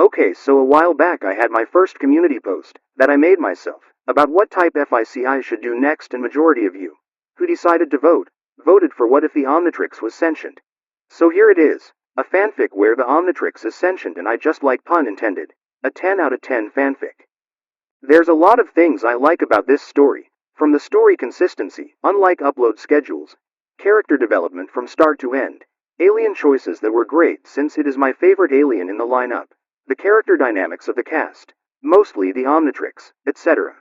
Okay, so a while back I had my first community post, that I made myself, about what type FICI should do next, and majority of you, who decided to voted for what if the Omnitrix was sentient. So here it is, a fanfic where the Omnitrix is sentient, and I just like, pun intended, a 10 out of 10 fanfic. There's a lot of things I like about this story, from the story consistency, unlike upload schedules, character development from start to end, alien choices that were great since it is my favorite alien in the lineup, the character dynamics of the cast, mostly the Omnitrix, etc.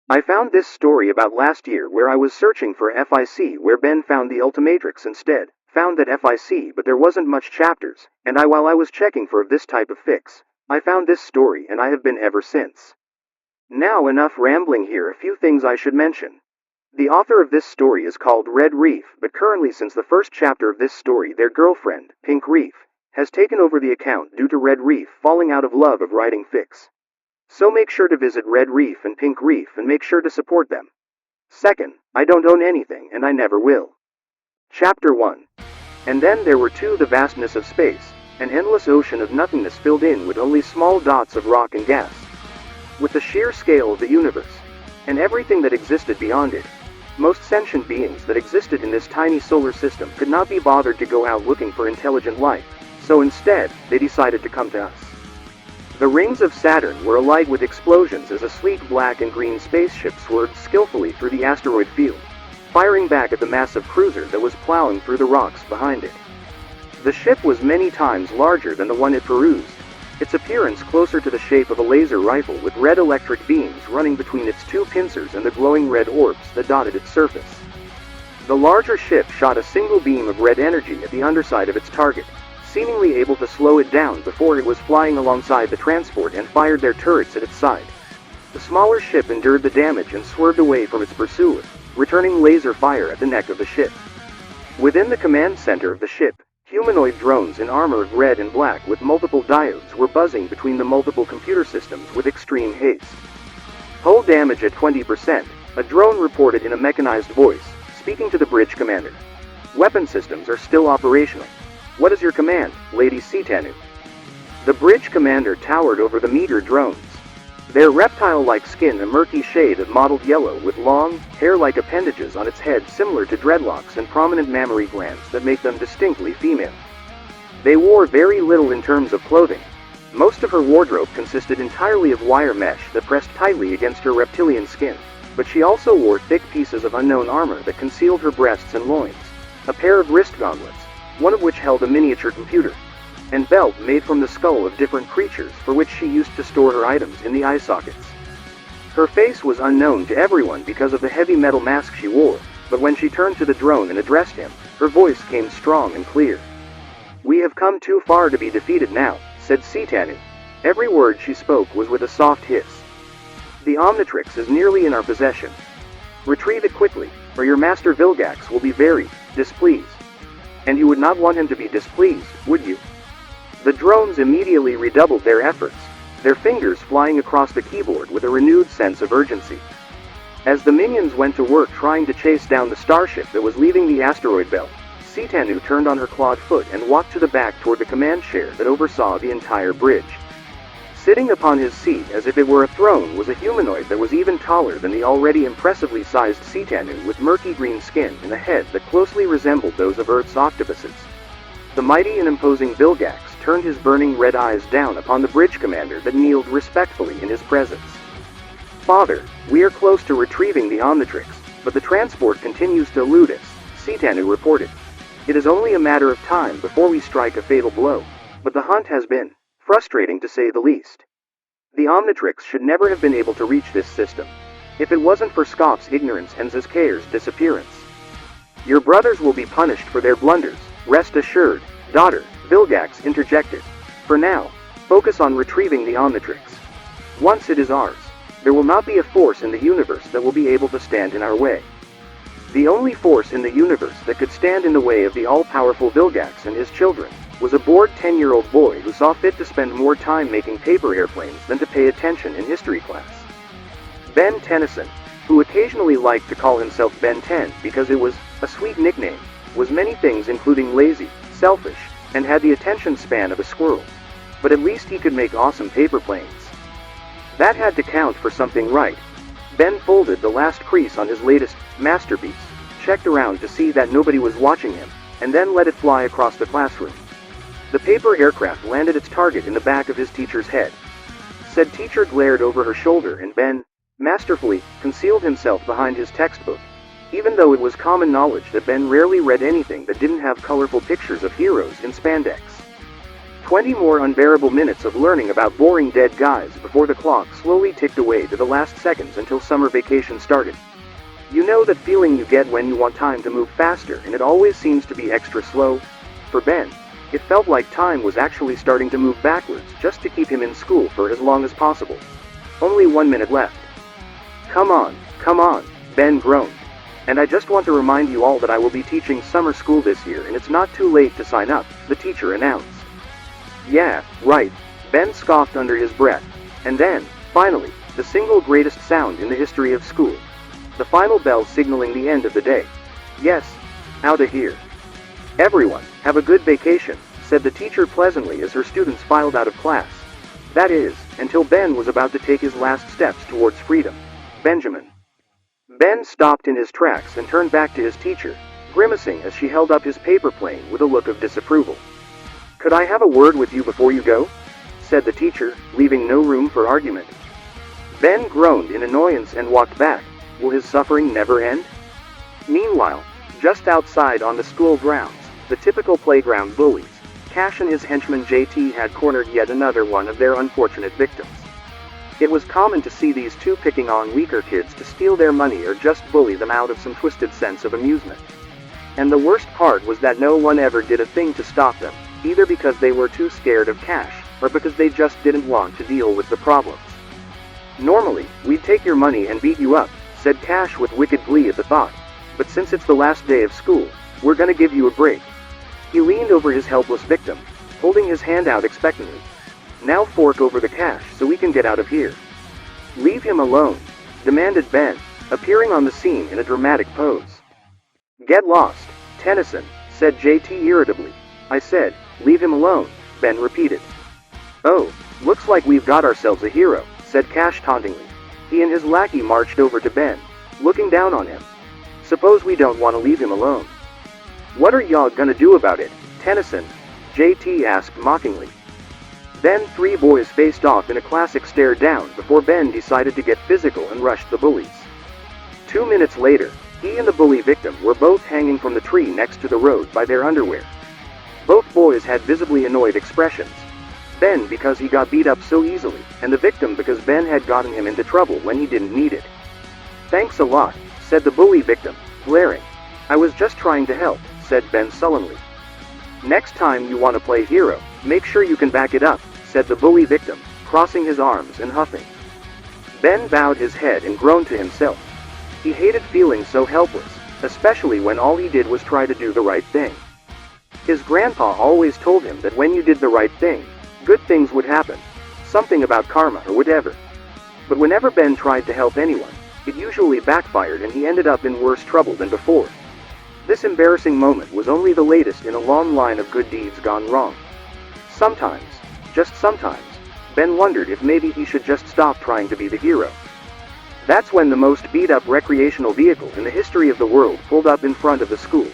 I found this story about last year where I was searching for FIC, where Ben found the Ultimatrix instead, found that FIC, but there wasn't much chapters, and while I was checking for this type of fix, I found this story and I have been ever since. Now enough rambling here, a few things I should mention. The author of this story is called Red Reef, but currently since the first chapter of this story their girlfriend, Pink Reef, has taken over the account due to Red Reef falling out of love of writing fics. So make sure to visit Red Reef and Pink Reef and make sure to support them. Second, I don't own anything and I never will. Chapter 1. And then there were 2. The vastness of space, an endless ocean of nothingness filled in with only small dots of rock and gas. With the sheer scale of the universe, and everything that existed beyond it, most sentient beings that existed in this tiny solar system could not be bothered to go out looking for intelligent life. So instead, they decided to come to us. The rings of Saturn were alight with explosions as a sleek black and green spaceship swerved skillfully through the asteroid field, firing back at the massive cruiser that was plowing through the rocks behind it. The ship was many times larger than the one it perused, its appearance closer to the shape of a laser rifle with red electric beams running between its 2 pincers and the glowing red orbs that dotted its surface. The larger ship shot a single beam of red energy at the underside of its target, seemingly able to slow it down before it was flying alongside the transport and fired their turrets at its side. The smaller ship endured the damage and swerved away from its pursuer, returning laser fire at the neck of the ship. Within the command center of the ship, humanoid drones in armor of red and black with multiple diodes were buzzing between the multiple computer systems with extreme haste. Hull damage at 20%, a drone reported in a mechanized voice, speaking to the bridge commander. Weapon systems are still operational. What is your command, Lady Sitanu? The bridge commander towered over the meter drones. Their reptile-like skin a murky shade of mottled yellow with long, hair-like appendages on its head similar to dreadlocks and prominent mammary glands that make them distinctly female. They wore very little in terms of clothing. Most of her wardrobe consisted entirely of wire mesh that pressed tightly against her reptilian skin, but she also wore thick pieces of unknown armor that concealed her breasts and loins, a pair of wrist gauntlets, one of which held a miniature computer, and belt made from the skull of different creatures for which she used to store her items in the eye sockets. Her face was unknown to everyone because of the heavy metal mask she wore, but when she turned to the drone and addressed him, her voice came strong and clear. "We have come too far to be defeated now," said Sitanu. Every word she spoke was with a soft hiss. "The Omnitrix is nearly in our possession. Retrieve it quickly, or your master Vilgax will be very displeased. And you would not want him to be displeased, would you?" The drones immediately redoubled their efforts, their fingers flying across the keyboard with a renewed sense of urgency. As the minions went to work trying to chase down the starship that was leaving the asteroid belt, Sitanu turned on her clawed foot and walked to the back toward the command chair that oversaw the entire bridge. Sitting upon his seat as if it were a throne was a humanoid that was even taller than the already impressively sized Sitanu, with murky green skin and a head that closely resembled those of Earth's octopuses. The mighty and imposing Vilgax turned his burning red eyes down upon the bridge commander that kneeled respectfully in his presence. "Father, we are close to retrieving the Omnitrix, but the transport continues to elude us," Sitanu reported. "It is only a matter of time before we strike a fatal blow, but the hunt has been frustrating to say the least. The Omnitrix should never have been able to reach this system, if it wasn't for Scoff's ignorance and Zizkair's disappearance. Your brothers will be punished for their blunders, rest assured, daughter," Vilgax interjected. "For now, focus on retrieving the Omnitrix. Once it is ours, there will not be a force in the universe that will be able to stand in our way." The only force in the universe that could stand in the way of the all-powerful Vilgax and his children was a bored 10-year-old boy who saw fit to spend more time making paper airplanes than to pay attention in history class. Ben Tennyson, who occasionally liked to call himself Ben 10 because it was a sweet nickname, was many things including lazy, selfish, and had the attention span of a squirrel. but at least he could make awesome paper planes. That had to count for something, right? Ben folded the last crease on his latest masterpiece, checked around to see that nobody was watching him, and then let it fly across the classroom. The paper aircraft landed its target in the back of his teacher's head. Said teacher glared over her shoulder and Ben, masterfully, concealed himself behind his textbook, even though it was common knowledge that Ben rarely read anything that didn't have colorful pictures of heroes in spandex. 20 more unbearable minutes of learning about boring dead guys before the clock slowly ticked away to the last seconds until summer vacation started. You know that feeling you get when you want time to move faster and it always seems to be extra slow? For Ben, it felt like time was actually starting to move backwards just to keep him in school for as long as possible. Only 1 minute left. Come on, Ben groaned. And I just want to remind you all that I will be teaching summer school this year and it's not too late to sign up, the teacher announced. Yeah, right, Ben scoffed under his breath. And then, finally, the single greatest sound in the history of school. The final bell signaling the end of the day. Yes, out of here. Everyone, have a good vacation, said the teacher pleasantly as her students filed out of class. That is, until Ben was about to take his last steps towards freedom. Benjamin. Ben stopped in his tracks and turned back to his teacher, grimacing as she held up his paper plane with a look of disapproval. Could I have a word with you before you go? Said the teacher, leaving no room for argument. Ben groaned in annoyance and walked back. Will his suffering never end? Meanwhile, just outside on the school grounds, the typical playground bullies, Cash and his henchman JT had cornered yet another one of their unfortunate victims. It was common to see these two picking on weaker kids to steal their money or just bully them out of some twisted sense of amusement. And the worst part was that no one ever did a thing to stop them, either because they were too scared of Cash, or because they just didn't want to deal with the problems. Normally, we'd take your money and beat you up, said Cash with wicked glee at the thought. But since it's the last day of school, we're gonna give you a break. He leaned over his helpless victim, holding his hand out expectantly. Now fork over the cash so we can get out of here. Leave him alone, demanded Ben, appearing on the scene in a dramatic pose. Get lost, Tennyson, said JT irritably. I said, leave him alone, Ben repeated. Oh, looks like we've got ourselves a hero, said Cash tauntingly. He and his lackey marched over to Ben, looking down on him. Suppose we don't want to leave him alone. What are y'all gonna do about it, Tennyson? JT asked mockingly. Then three boys faced off in a classic stare down before Ben decided to get physical and rushed the bullies. 2 minutes later, he and the bully victim were both hanging from the tree next to the road by their underwear. Both boys had visibly annoyed expressions. Ben because he got beat up so easily, and the victim because Ben had gotten him into trouble when he didn't need it. Thanks a lot, said the bully victim, glaring. I was just trying to help, said Ben sullenly. Next time you want to play hero, make sure you can back it up, said the bully victim, crossing his arms and huffing. Ben bowed his head and groaned to himself. He hated feeling so helpless, especially when all he did was try to do the right thing. His grandpa always told him that when you did the right thing, good things would happen, something about karma or whatever. But whenever Ben tried to help anyone, it usually backfired and he ended up in worse trouble than before. This embarrassing moment was only the latest in a long line of good deeds gone wrong. Sometimes, just sometimes, Ben wondered if maybe he should just stop trying to be the hero. That's when the most beat-up recreational vehicle in the history of the world pulled up in front of the school.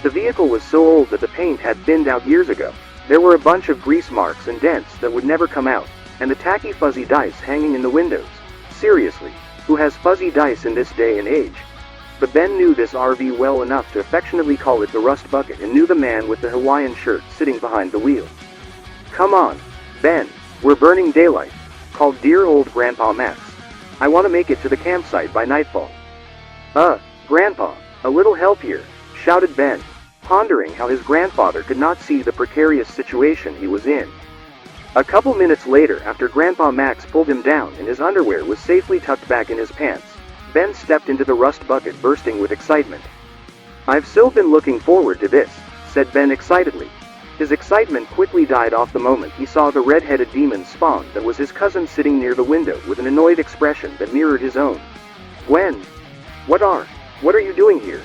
The vehicle was so old that the paint had thinned out years ago. There were a bunch of grease marks and dents that would never come out, and the tacky fuzzy dice hanging in the windows. Seriously, who has fuzzy dice in this day and age? But Ben knew this RV well enough to affectionately call it the Rust Bucket and knew the man with the Hawaiian shirt sitting behind the wheel. Come on, Ben, we're burning daylight, called dear old Grandpa Max. I want to make it to the campsite by nightfall. Grandpa, a little help here, shouted Ben, pondering how his grandfather could not see the precarious situation he was in. A couple minutes later, after Grandpa Max pulled him down and his underwear was safely tucked back in his pants, Ben stepped into the Rust Bucket bursting with excitement. I've so been looking forward to this, said Ben excitedly. His excitement quickly died off the moment he saw the red-headed demon spawn that was his cousin sitting near the window with an annoyed expression that mirrored his own. Gwen! What are you doing here?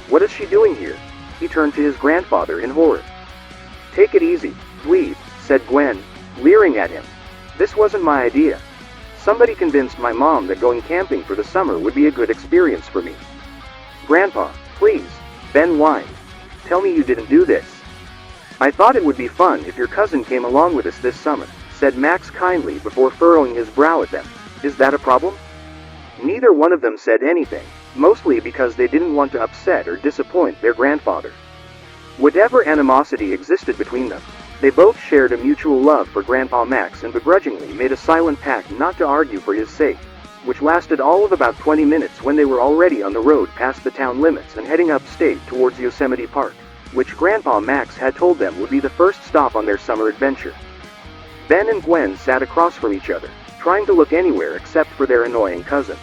What is she doing here? He turned to his grandfather in horror. Take it easy, please, said Gwen, leering at him. This wasn't my idea. Somebody convinced my mom that going camping for the summer would be a good experience for me. Grandpa, please, Ben whined. Tell me you didn't do this. I thought it would be fun if your cousin came along with us this summer, said Max kindly before furrowing his brow at them. Is that a problem? Neither one of them said anything, mostly because they didn't want to upset or disappoint their grandfather. Whatever animosity existed between them, they both shared a mutual love for Grandpa Max and begrudgingly made a silent pact not to argue for his sake, which lasted all of about 20 minutes when they were already on the road past the town limits and heading upstate towards Yosemite Park, which Grandpa Max had told them would be the first stop on their summer adventure. Ben and Gwen sat across from each other, trying to look anywhere except for their annoying cousin.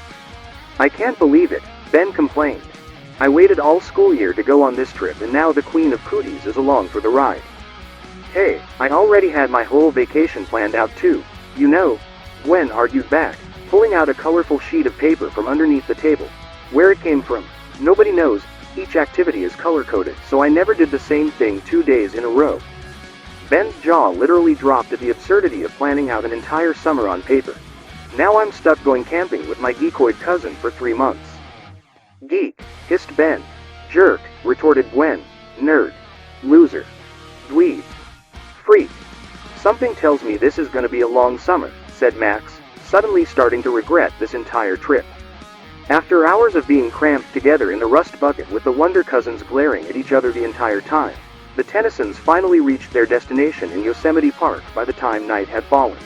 I can't believe it, Ben complained. I waited all school year to go on this trip and now the Queen of Cooties is along for the ride. Hey, I already had my whole vacation planned out too, you know, Gwen argued back, pulling out a colorful sheet of paper from underneath the table. Where it came from, nobody knows, each activity is color-coded, so I never did the same thing 2 days in a row. Ben's jaw literally dropped at the absurdity of planning out an entire summer on paper. Now I'm stuck going camping with my geekoid cousin for 3 months. Geek, hissed Ben. Jerk, retorted Gwen. Nerd. Loser. Dweeb. Freak. Something tells me this is gonna be a long summer, said Max, suddenly starting to regret this entire trip. After hours of being cramped together in the rust bucket with the Wonder Cousins glaring at each other the entire time, the Tennysons finally reached their destination in Yosemite Park by the time night had fallen.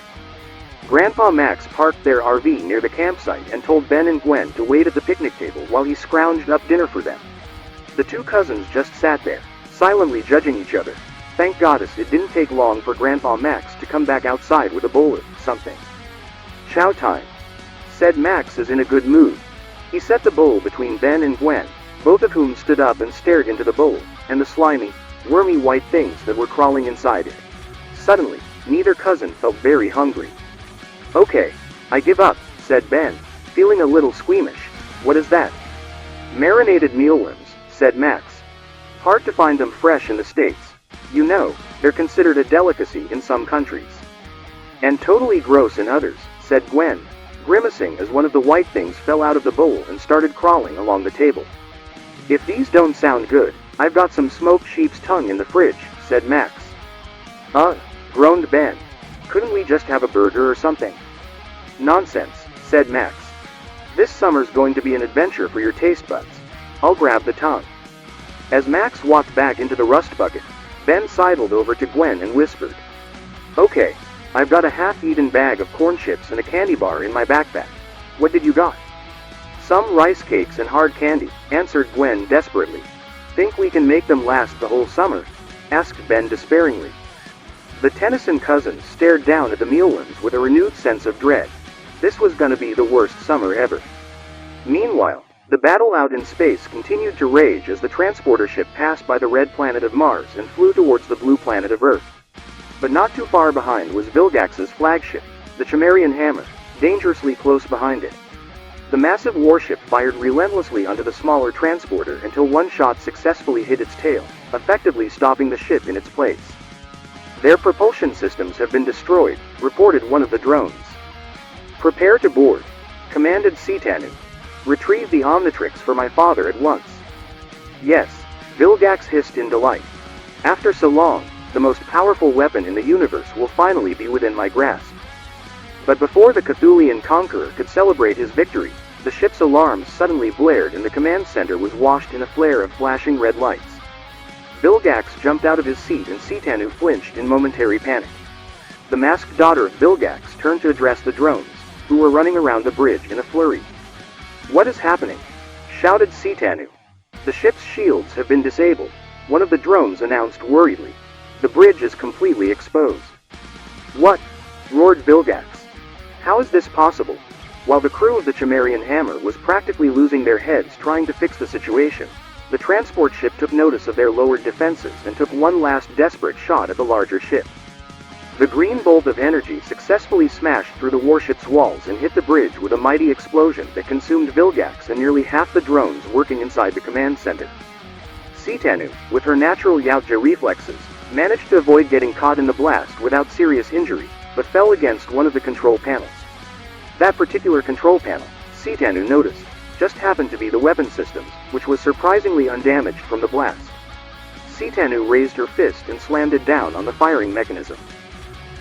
Grandpa Max parked their RV near the campsite and told Ben and Gwen to wait at the picnic table while he scrounged up dinner for them. The two cousins just sat there, silently judging each other. Thank goddess it didn't take long for Grandpa Max to come back outside with a bowl of something. Chow time, said Max as in a good mood. He set the bowl between Ben and Gwen, both of whom stood up and stared into the bowl, and the slimy, wormy white things that were crawling inside it. Suddenly, neither cousin felt very hungry. Okay, I give up, said Ben, feeling a little squeamish. What is that? Marinated mealworms, said Max. Hard to find them fresh in the States. You know, they're considered a delicacy in some countries. And totally gross in others, said Gwen, grimacing as one of the white things fell out of the bowl and started crawling along the table. If these don't sound good, I've got some smoked sheep's tongue in the fridge, said Max. Groaned Ben. Couldn't we just have a burger or something? Nonsense, said Max. This summer's going to be an adventure for your taste buds. I'll grab the tongue. As Max walked back into the rust bucket, Ben sidled over to Gwen and whispered, Okay, I've got a half-eaten bag of corn chips and a candy bar in my backpack. What did you got? Some rice cakes and hard candy, answered Gwen desperately. Think we can make them last the whole summer? Asked Ben despairingly. The Tennyson cousins stared down at the mealworms with a renewed sense of dread. This was gonna be the worst summer ever. Meanwhile, the battle out in space continued to rage as the transporter ship passed by the red planet of Mars and flew towards the blue planet of Earth. But not too far behind was Vilgax's flagship, the Cimmerian Hammer, dangerously close behind it. The massive warship fired relentlessly onto the smaller transporter until one shot successfully hit its tail, effectively stopping the ship in its place. Their propulsion systems have been destroyed, reported one of the drones. Prepare to board, commanded Sentient. Retrieve the Omnitrix for my father at once. Yes, Vilgax hissed in delight. After so long, the most powerful weapon in the universe will finally be within my grasp. But before the Cthulian conqueror could celebrate his victory, the ship's alarms suddenly blared and the command center was washed in a flare of flashing red lights. Vilgax jumped out of his seat and Sentient flinched in momentary panic. The masked daughter of Vilgax turned to address the drones, who were running around the bridge in a flurry. What is happening? Shouted Sentient. The ship's shields have been disabled, one of the drones announced worriedly. The bridge is completely exposed. What? Roared Vilgax. How is this possible? While the crew of the Cimmerian Hammer was practically losing their heads trying to fix the situation, the transport ship took notice of their lowered defenses and took one last desperate shot at the larger ship. The green bolt of energy successfully smashed through the warship's walls and hit the bridge with a mighty explosion that consumed Vilgax and nearly half the drones working inside the command center. Sentient, with her natural Yautja reflexes, managed to avoid getting caught in the blast without serious injury, but fell against one of the control panels. That particular control panel, Sentient noticed, just happened to be the weapon systems, which was surprisingly undamaged from the blast. Sentient raised her fist and slammed it down on the firing mechanism.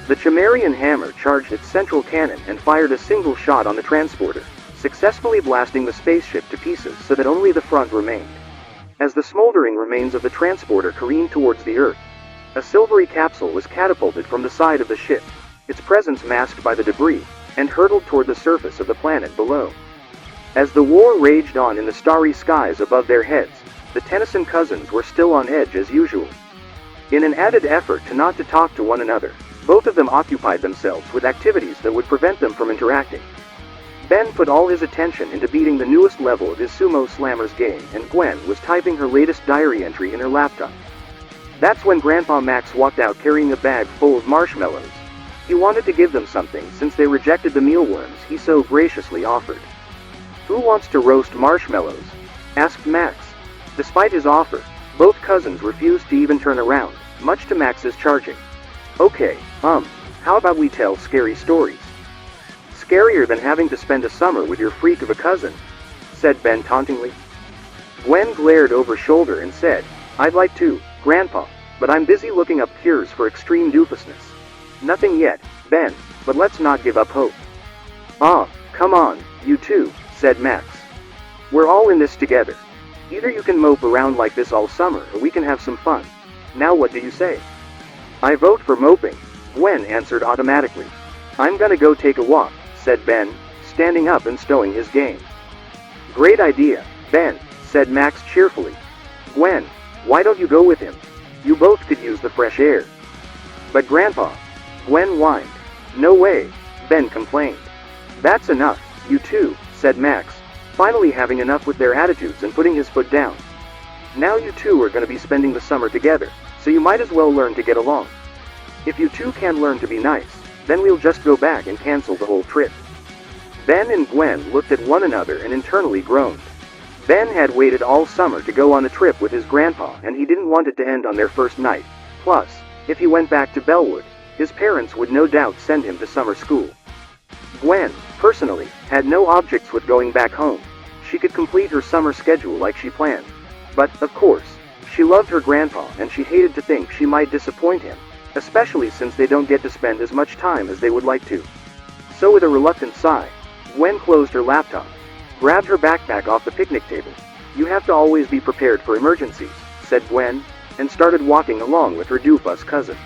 The Chimerian hammer charged its central cannon and fired a single shot on the transporter, successfully blasting the spaceship to pieces so that only the front remained. As the smoldering remains of the transporter careened towards the Earth, a silvery capsule was catapulted from the side of the ship, its presence masked by the debris, and hurtled toward the surface of the planet below. As the war raged on in the starry skies above their heads, the Tennyson cousins were still on edge as usual. In an added effort not to talk to one another, both of them occupied themselves with activities that would prevent them from interacting. Ben put all his attention into beating the newest level of his Sumo Slammers game, and Gwen was typing her latest diary entry in her laptop. That's when Grandpa Max walked out carrying a bag full of marshmallows. He wanted to give them something since they rejected the mealworms he so graciously offered. "Who wants to roast marshmallows?" asked Max. Despite his offer, both cousins refused to even turn around, much to Max's charging. "Okay, how about we tell scary stories?" "Scarier than having to spend a summer with your freak of a cousin," said Ben tauntingly. Gwen glared over shoulder and said, "I'd like to, Grandpa, but I'm busy looking up cures for extreme doofusness." "Nothing yet, Ben, but let's not give up hope." "Ah, come on, you two," said Max. "We're all in this together. Either you can mope around like this all summer or we can have some fun. Now what do you say?" "I vote for moping," Gwen answered automatically. "I'm gonna go take a walk," said Ben, standing up and stowing his game. "Great idea, Ben," said Max cheerfully. "Gwen, why don't you go with him? You both could use the fresh air." "But Grandpa," Gwen whined. "No way," Ben complained. "That's enough, you two," said Max, finally having enough with their attitudes and putting his foot down. "Now you two are going to be spending the summer together, so you might as well learn to get along. If you two can learn to be nice, then we'll just go back and cancel the whole trip." Ben and Gwen looked at one another and internally groaned. Ben had waited all summer to go on a trip with his grandpa, and he didn't want it to end on their first night. Plus, if he went back to Bellwood, his parents would no doubt send him to summer school. Gwen, personally, had no objects with going back home. She could complete her summer schedule like she planned. But, of course, she loved her grandpa and she hated to think she might disappoint him, especially since they don't get to spend as much time as they would like to. So with a reluctant sigh, Gwen closed her laptop, grabbed her backpack off the picnic table. "You have to always be prepared for emergencies," said Gwen, and started walking along with her doofus cousin.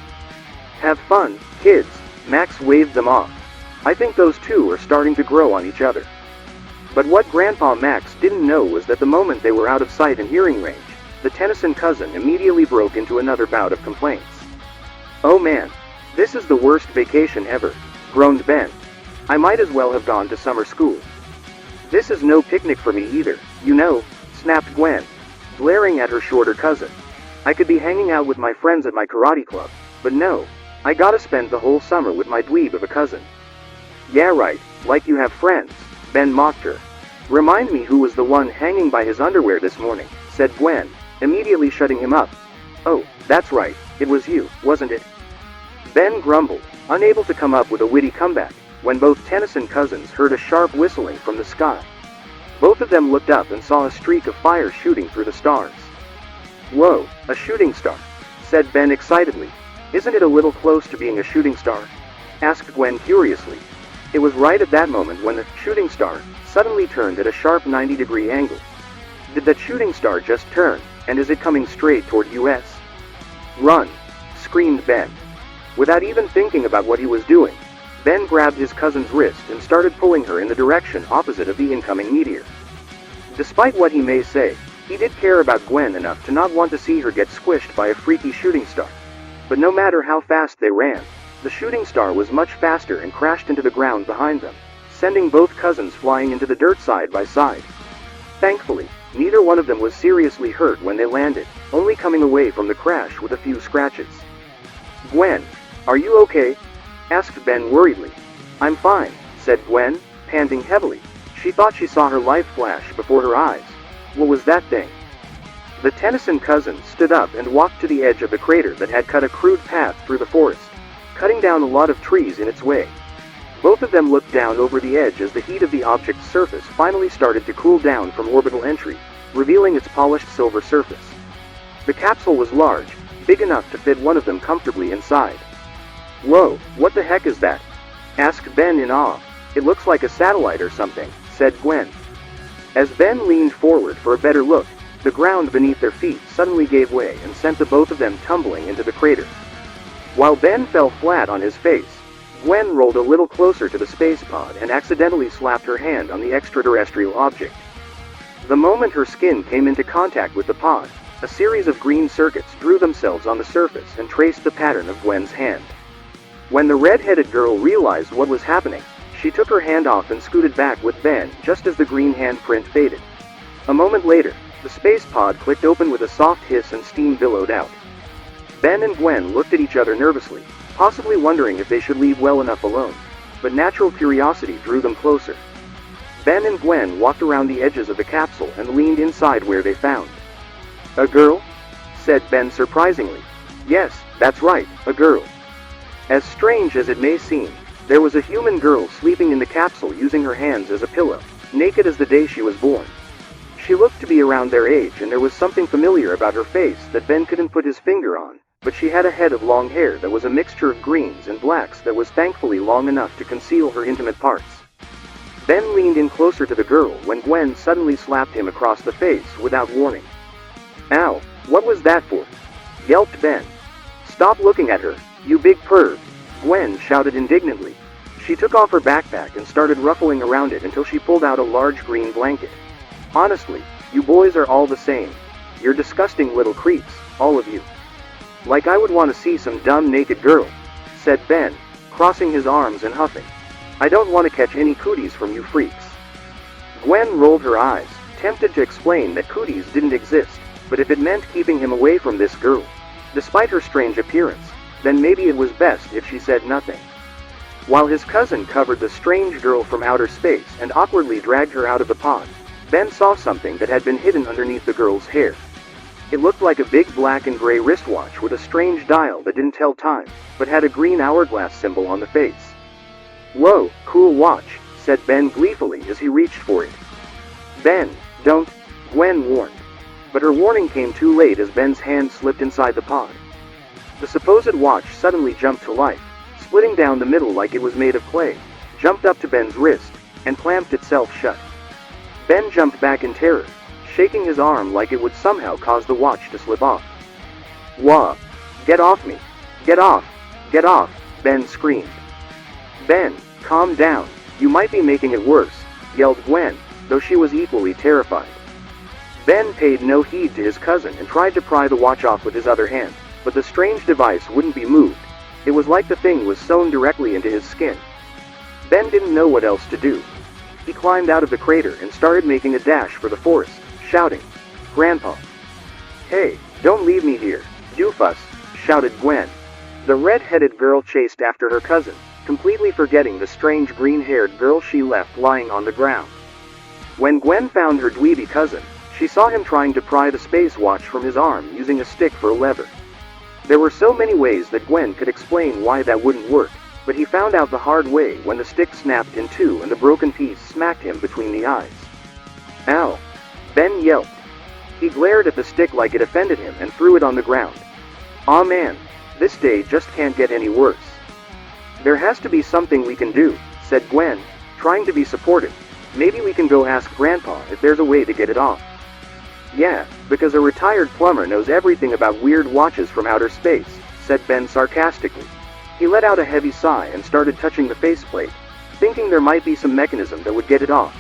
"Have fun, kids," Max waved them off. "I think those two are starting to grow on each other." But what Grandpa Max didn't know was that the moment they were out of sight and hearing range, the Tennyson cousin immediately broke into another bout of complaints. "Oh man, this is the worst vacation ever," groaned Ben. "I might as well have gone to summer school." "This is no picnic for me either, you know," snapped Gwen, glaring at her shorter cousin. "I could be hanging out with my friends at my karate club, but no, I gotta spend the whole summer with my dweeb of a cousin." "Yeah right, like you have friends," Ben mocked her. "Remind me who was the one hanging by his underwear this morning," said Gwen, immediately shutting him up. "Oh, that's right, it was you, wasn't it?" Ben grumbled, unable to come up with a witty comeback, when both Tennyson cousins heard a sharp whistling from the sky. Both of them looked up and saw a streak of fire shooting through the stars. "Whoa, a shooting star," said Ben excitedly. "Isn't it a little close to being a shooting star?" asked Gwen curiously. It was right at that moment when the shooting star suddenly turned at a sharp 90-degree angle. Did that shooting star just turn, and is it coming straight toward US? "Run!" screamed Ben. Without even thinking about what he was doing, Ben grabbed his cousin's wrist and started pulling her in the direction opposite of the incoming meteor. Despite what he may say, he did care about Gwen enough to not want to see her get squished by a freaky shooting star. But no matter how fast they ran, the shooting star was much faster and crashed into the ground behind them, sending both cousins flying into the dirt side by side. Thankfully, neither one of them was seriously hurt when they landed, only coming away from the crash with a few scratches. "Gwen, are you okay?" asked Ben worriedly. "I'm fine," said Gwen, panting heavily. She thought she saw her life flash before her eyes. What was that thing? The Tennyson cousins stood up and walked to the edge of the crater that had cut a crude path through the forest, cutting down a lot of trees in its way. Both of them looked down over the edge as the heat of the object's surface finally started to cool down from orbital entry, revealing its polished silver surface. The capsule was large, big enough to fit one of them comfortably inside. "Whoa, what the heck is that?" asked Ben in awe. "It looks like a satellite or something," said Gwen. As Ben leaned forward for a better look, the ground beneath their feet suddenly gave way and sent the both of them tumbling into the crater. While Ben fell flat on his face, Gwen rolled a little closer to the space pod and accidentally slapped her hand on the extraterrestrial object. The moment her skin came into contact with the pod, a series of green circuits drew themselves on the surface and traced the pattern of Gwen's hand. When the red-headed girl realized what was happening, she took her hand off and scooted back with Ben just as the green handprint faded. A moment later, the space pod clicked open with a soft hiss and steam billowed out. Ben and Gwen looked at each other nervously, possibly wondering if they should leave well enough alone, but natural curiosity drew them closer. Ben and Gwen walked around the edges of the capsule and leaned inside where they found. "A girl?" said Ben surprisingly. "Yes, that's right, a girl." As strange as it may seem, there was a human girl sleeping in the capsule using her hands as a pillow, naked as the day she was born. She looked to be around their age and there was something familiar about her face that Ben couldn't put his finger on, but she had a head of long hair that was a mixture of greens and blacks that was thankfully long enough to conceal her intimate parts. Ben leaned in closer to the girl when Gwen suddenly slapped him across the face without warning. "Ow, what was that for?" yelped Ben. "Stop looking at her, you big perv," Gwen shouted indignantly. She took off her backpack and started ruffling around it until she pulled out a large green blanket. "Honestly, you boys are all the same. You're disgusting little creeps, all of you. Like I would want to see some dumb naked girl," said Ben, crossing his arms and huffing. "I don't want to catch any cooties from you freaks." Gwen rolled her eyes, tempted to explain that cooties didn't exist, but if it meant keeping him away from this girl, despite her strange appearance, then maybe it was best if she said nothing. While his cousin covered the strange girl from outer space and awkwardly dragged her out of the pod, Ben saw something that had been hidden underneath the girl's hair. It looked like a big black and gray wristwatch with a strange dial that didn't tell time, but had a green hourglass symbol on the face. "Whoa, cool watch," said Ben gleefully as he reached for it. "Ben, don't," Gwen warned. But her warning came too late as Ben's hand slipped inside the pod. The supposed watch suddenly jumped to life, splitting down the middle like it was made of clay, jumped up to Ben's wrist, and clamped itself shut. Ben jumped back in terror, shaking his arm like it would somehow cause the watch to slip off. "Whoa! Get off me! Get off! Get off!" Ben screamed. "Ben, calm down, you might be making it worse," yelled Gwen, though she was equally terrified. Ben paid no heed to his cousin and tried to pry the watch off with his other hand, but the strange device wouldn't be moved. It was like the thing was sewn directly into his skin. Ben didn't know what else to do. He climbed out of the crater and started making a dash for the forest, shouting, "Grandpa! Hey, don't leave me here, doofus!" shouted Gwen. The red-headed girl chased after her cousin, completely forgetting the strange green-haired girl she left lying on the ground. When Gwen found her dweeby cousin, she saw him trying to pry the space watch from his arm using a stick for a lever. There were so many ways that Gwen could explain why that wouldn't work, but he found out the hard way when the stick snapped in two and the broken piece smacked him between the eyes. "Ow!" Ben yelped. He glared at the stick like it offended him and threw it on the ground. "Aw man, this day just can't get any worse." "There has to be something we can do," said Gwen, trying to be supportive. "Maybe we can go ask Grandpa if there's a way to get it off." "Yeah, because a retired plumber knows everything about weird watches from outer space," said Ben sarcastically. He let out a heavy sigh and started touching the faceplate, thinking there might be some mechanism that would get it off.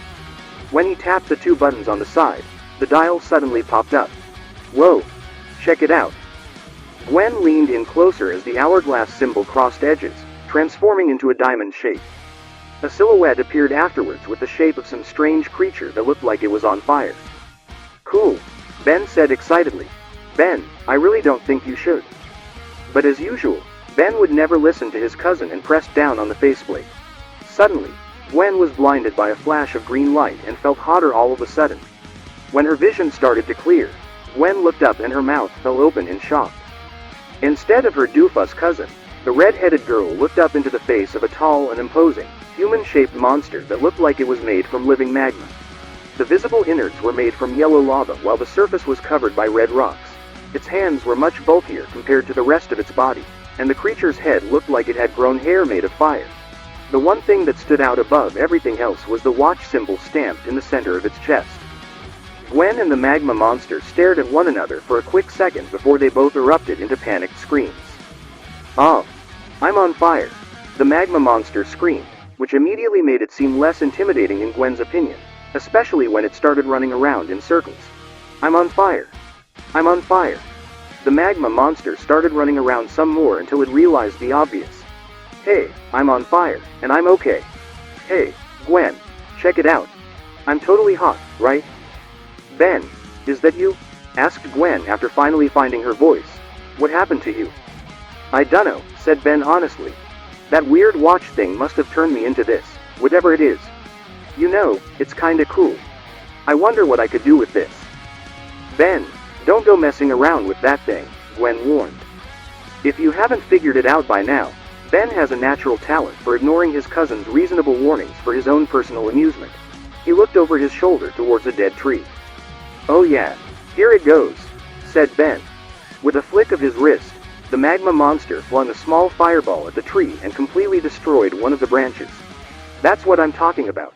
When he tapped the two buttons on the side, the dial suddenly popped up. "Whoa, check it out." Gwen leaned in closer as the hourglass symbol crossed edges, transforming into a diamond shape. A silhouette appeared afterwards with the shape of some strange creature that looked like it was on fire. "Cool," Ben said excitedly. "Ben, I really don't think you should." But as usual, Ben would never listen to his cousin and pressed down on the faceplate. Suddenly, Gwen was blinded by a flash of green light and felt hotter all of a sudden. When her vision started to clear, Gwen looked up and her mouth fell open in shock. Instead of her doofus cousin, The red-headed girl looked up into the face of a tall and imposing, human-shaped monster that looked like it was made from living magma. The visible innards were made from yellow lava while the surface was covered by red rocks. Its hands were much bulkier compared to the rest of its body, and the creature's head looked like it had grown hair made of fire. The one thing that stood out above everything else was the watch symbol stamped in the center of its chest. Gwen and the magma monster stared at one another for a quick second before they both erupted into panicked screams. "Oh, I'm on fire!" the magma monster screamed, which immediately made it seem less intimidating in Gwen's opinion, especially when it started running around in circles. "I'm on fire! I'm on fire!" The magma monster started running around some more until it realized the obvious. "Hey, I'm on fire, and I'm okay. Hey, Gwen, check it out. I'm totally hot, right?" "Ben, is that you?" asked Gwen after finally finding her voice. "What happened to you?" "I dunno," said Ben honestly. "That weird watch thing must have turned me into this, whatever it is. You know, it's kinda cool. I wonder what I could do with this." "Ben, don't go messing around with that thing," Gwen warned. If you haven't figured it out by now, Ben has a natural talent for ignoring his cousin's reasonable warnings for his own personal amusement. He looked over his shoulder towards a dead tree. "Oh yeah, here it goes," said Ben. With a flick of his wrist, the magma monster flung a small fireball at the tree and completely destroyed one of the branches. "That's what I'm talking about."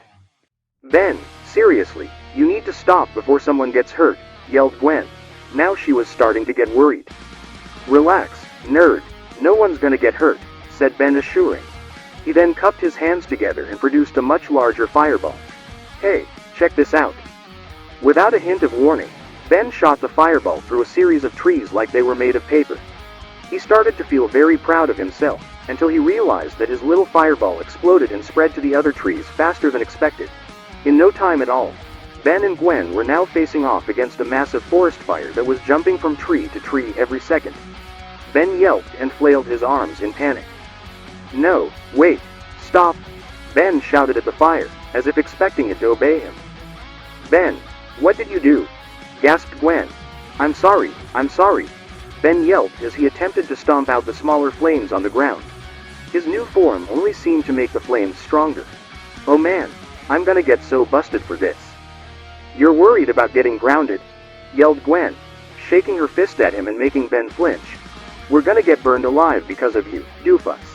"Ben, seriously, you need to stop before someone gets hurt," yelled Gwen. Now she was starting to get worried. "Relax, nerd, no one's gonna get hurt," said Ben assuring. He then cupped his hands together and produced a much larger fireball. "Hey, check this out." Without a hint of warning, Ben shot the fireball through a series of trees like they were made of paper. He started to feel very proud of himself, until he realized that his little fireball exploded and spread to the other trees faster than expected. In no time at all, Ben and Gwen were now facing off against a massive forest fire that was jumping from tree to tree every second. Ben yelped and flailed his arms in panic. "No, wait, stop!" Ben shouted at the fire, as if expecting it to obey him. "Ben, what did you do?" gasped Gwen. I'm sorry," Ben yelped as he attempted to stomp out the smaller flames on the ground. His new form only seemed to make the flames stronger. "Oh man, I'm gonna get so busted for this." "You're worried about getting grounded?" yelled Gwen, shaking her fist at him and making Ben flinch. "We're gonna get burned alive because of you, doofus."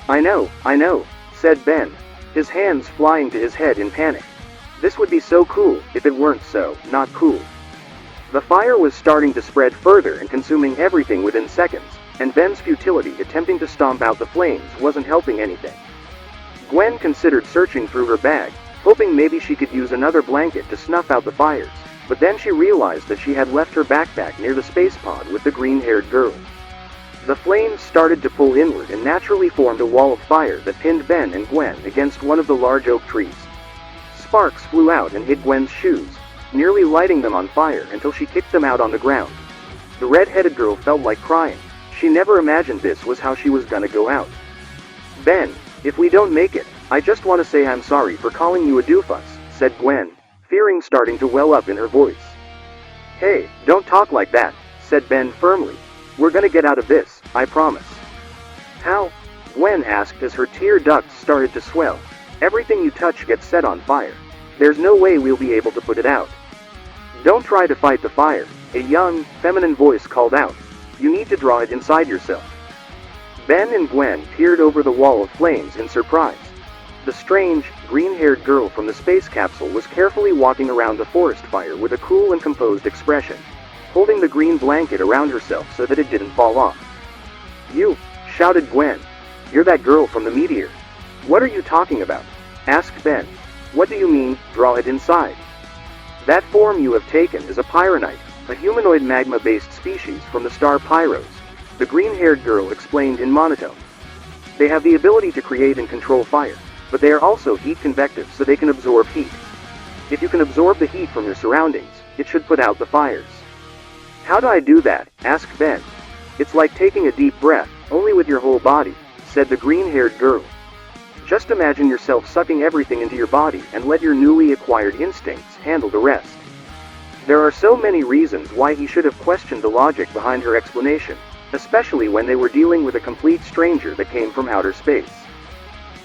I know, said Ben, his hands flying to his head in panic. This would be so cool if it weren't so not cool. The fire was starting to spread further and consuming everything within seconds, and Ben's futility attempting to stomp out the flames wasn't helping anything. Gwen considered searching through her bag, hoping maybe she could use another blanket to snuff out the fires, but then she realized that she had left her backpack near the space pod with the green-haired girl. The flames started to pull inward and naturally formed a wall of fire that pinned Ben and Gwen against one of the large oak trees. Sparks flew out and hit Gwen's shoes, nearly lighting them on fire until she kicked them out on the ground. The red-headed girl felt like crying. She never imagined this was how she was gonna go out. "Ben, if we don't make it, I just want to say I'm sorry for calling you a doofus," said Gwen, fearing starting to well up in her voice. "Hey, don't talk like that," said Ben firmly. "We're gonna get out of this, I promise." "How?" Gwen asked as her tear ducts started to swell. "Everything you touch gets set on fire. There's no way we'll be able to put it out." "Don't try to fight the fire," a young, feminine voice called out. "You need to draw it inside yourself." Ben and Gwen peered over the wall of flames in surprise. The strange, green-haired girl from the space capsule was carefully walking around the forest fire with a cool and composed expression, holding the green blanket around herself so that it didn't fall off. "You!" shouted Gwen. "You're that girl from the meteor." "What are you talking about?" asked Ben. "What do you mean, draw it inside?" "That form you have taken is a pyronite, a humanoid magma-based species from the star Pyros," the green-haired girl explained in monotone. "They have the ability to create and control fire, but they are also heat convective so they can absorb heat. If you can absorb the heat from your surroundings, it should put out the fires." "How do I do that?" asked Ben. "It's like taking a deep breath, only with your whole body," said the green-haired girl. "Just imagine yourself sucking everything into your body and let your newly acquired instincts handle the rest." There are so many reasons why he should have questioned the logic behind her explanation, especially when they were dealing with a complete stranger that came from outer space.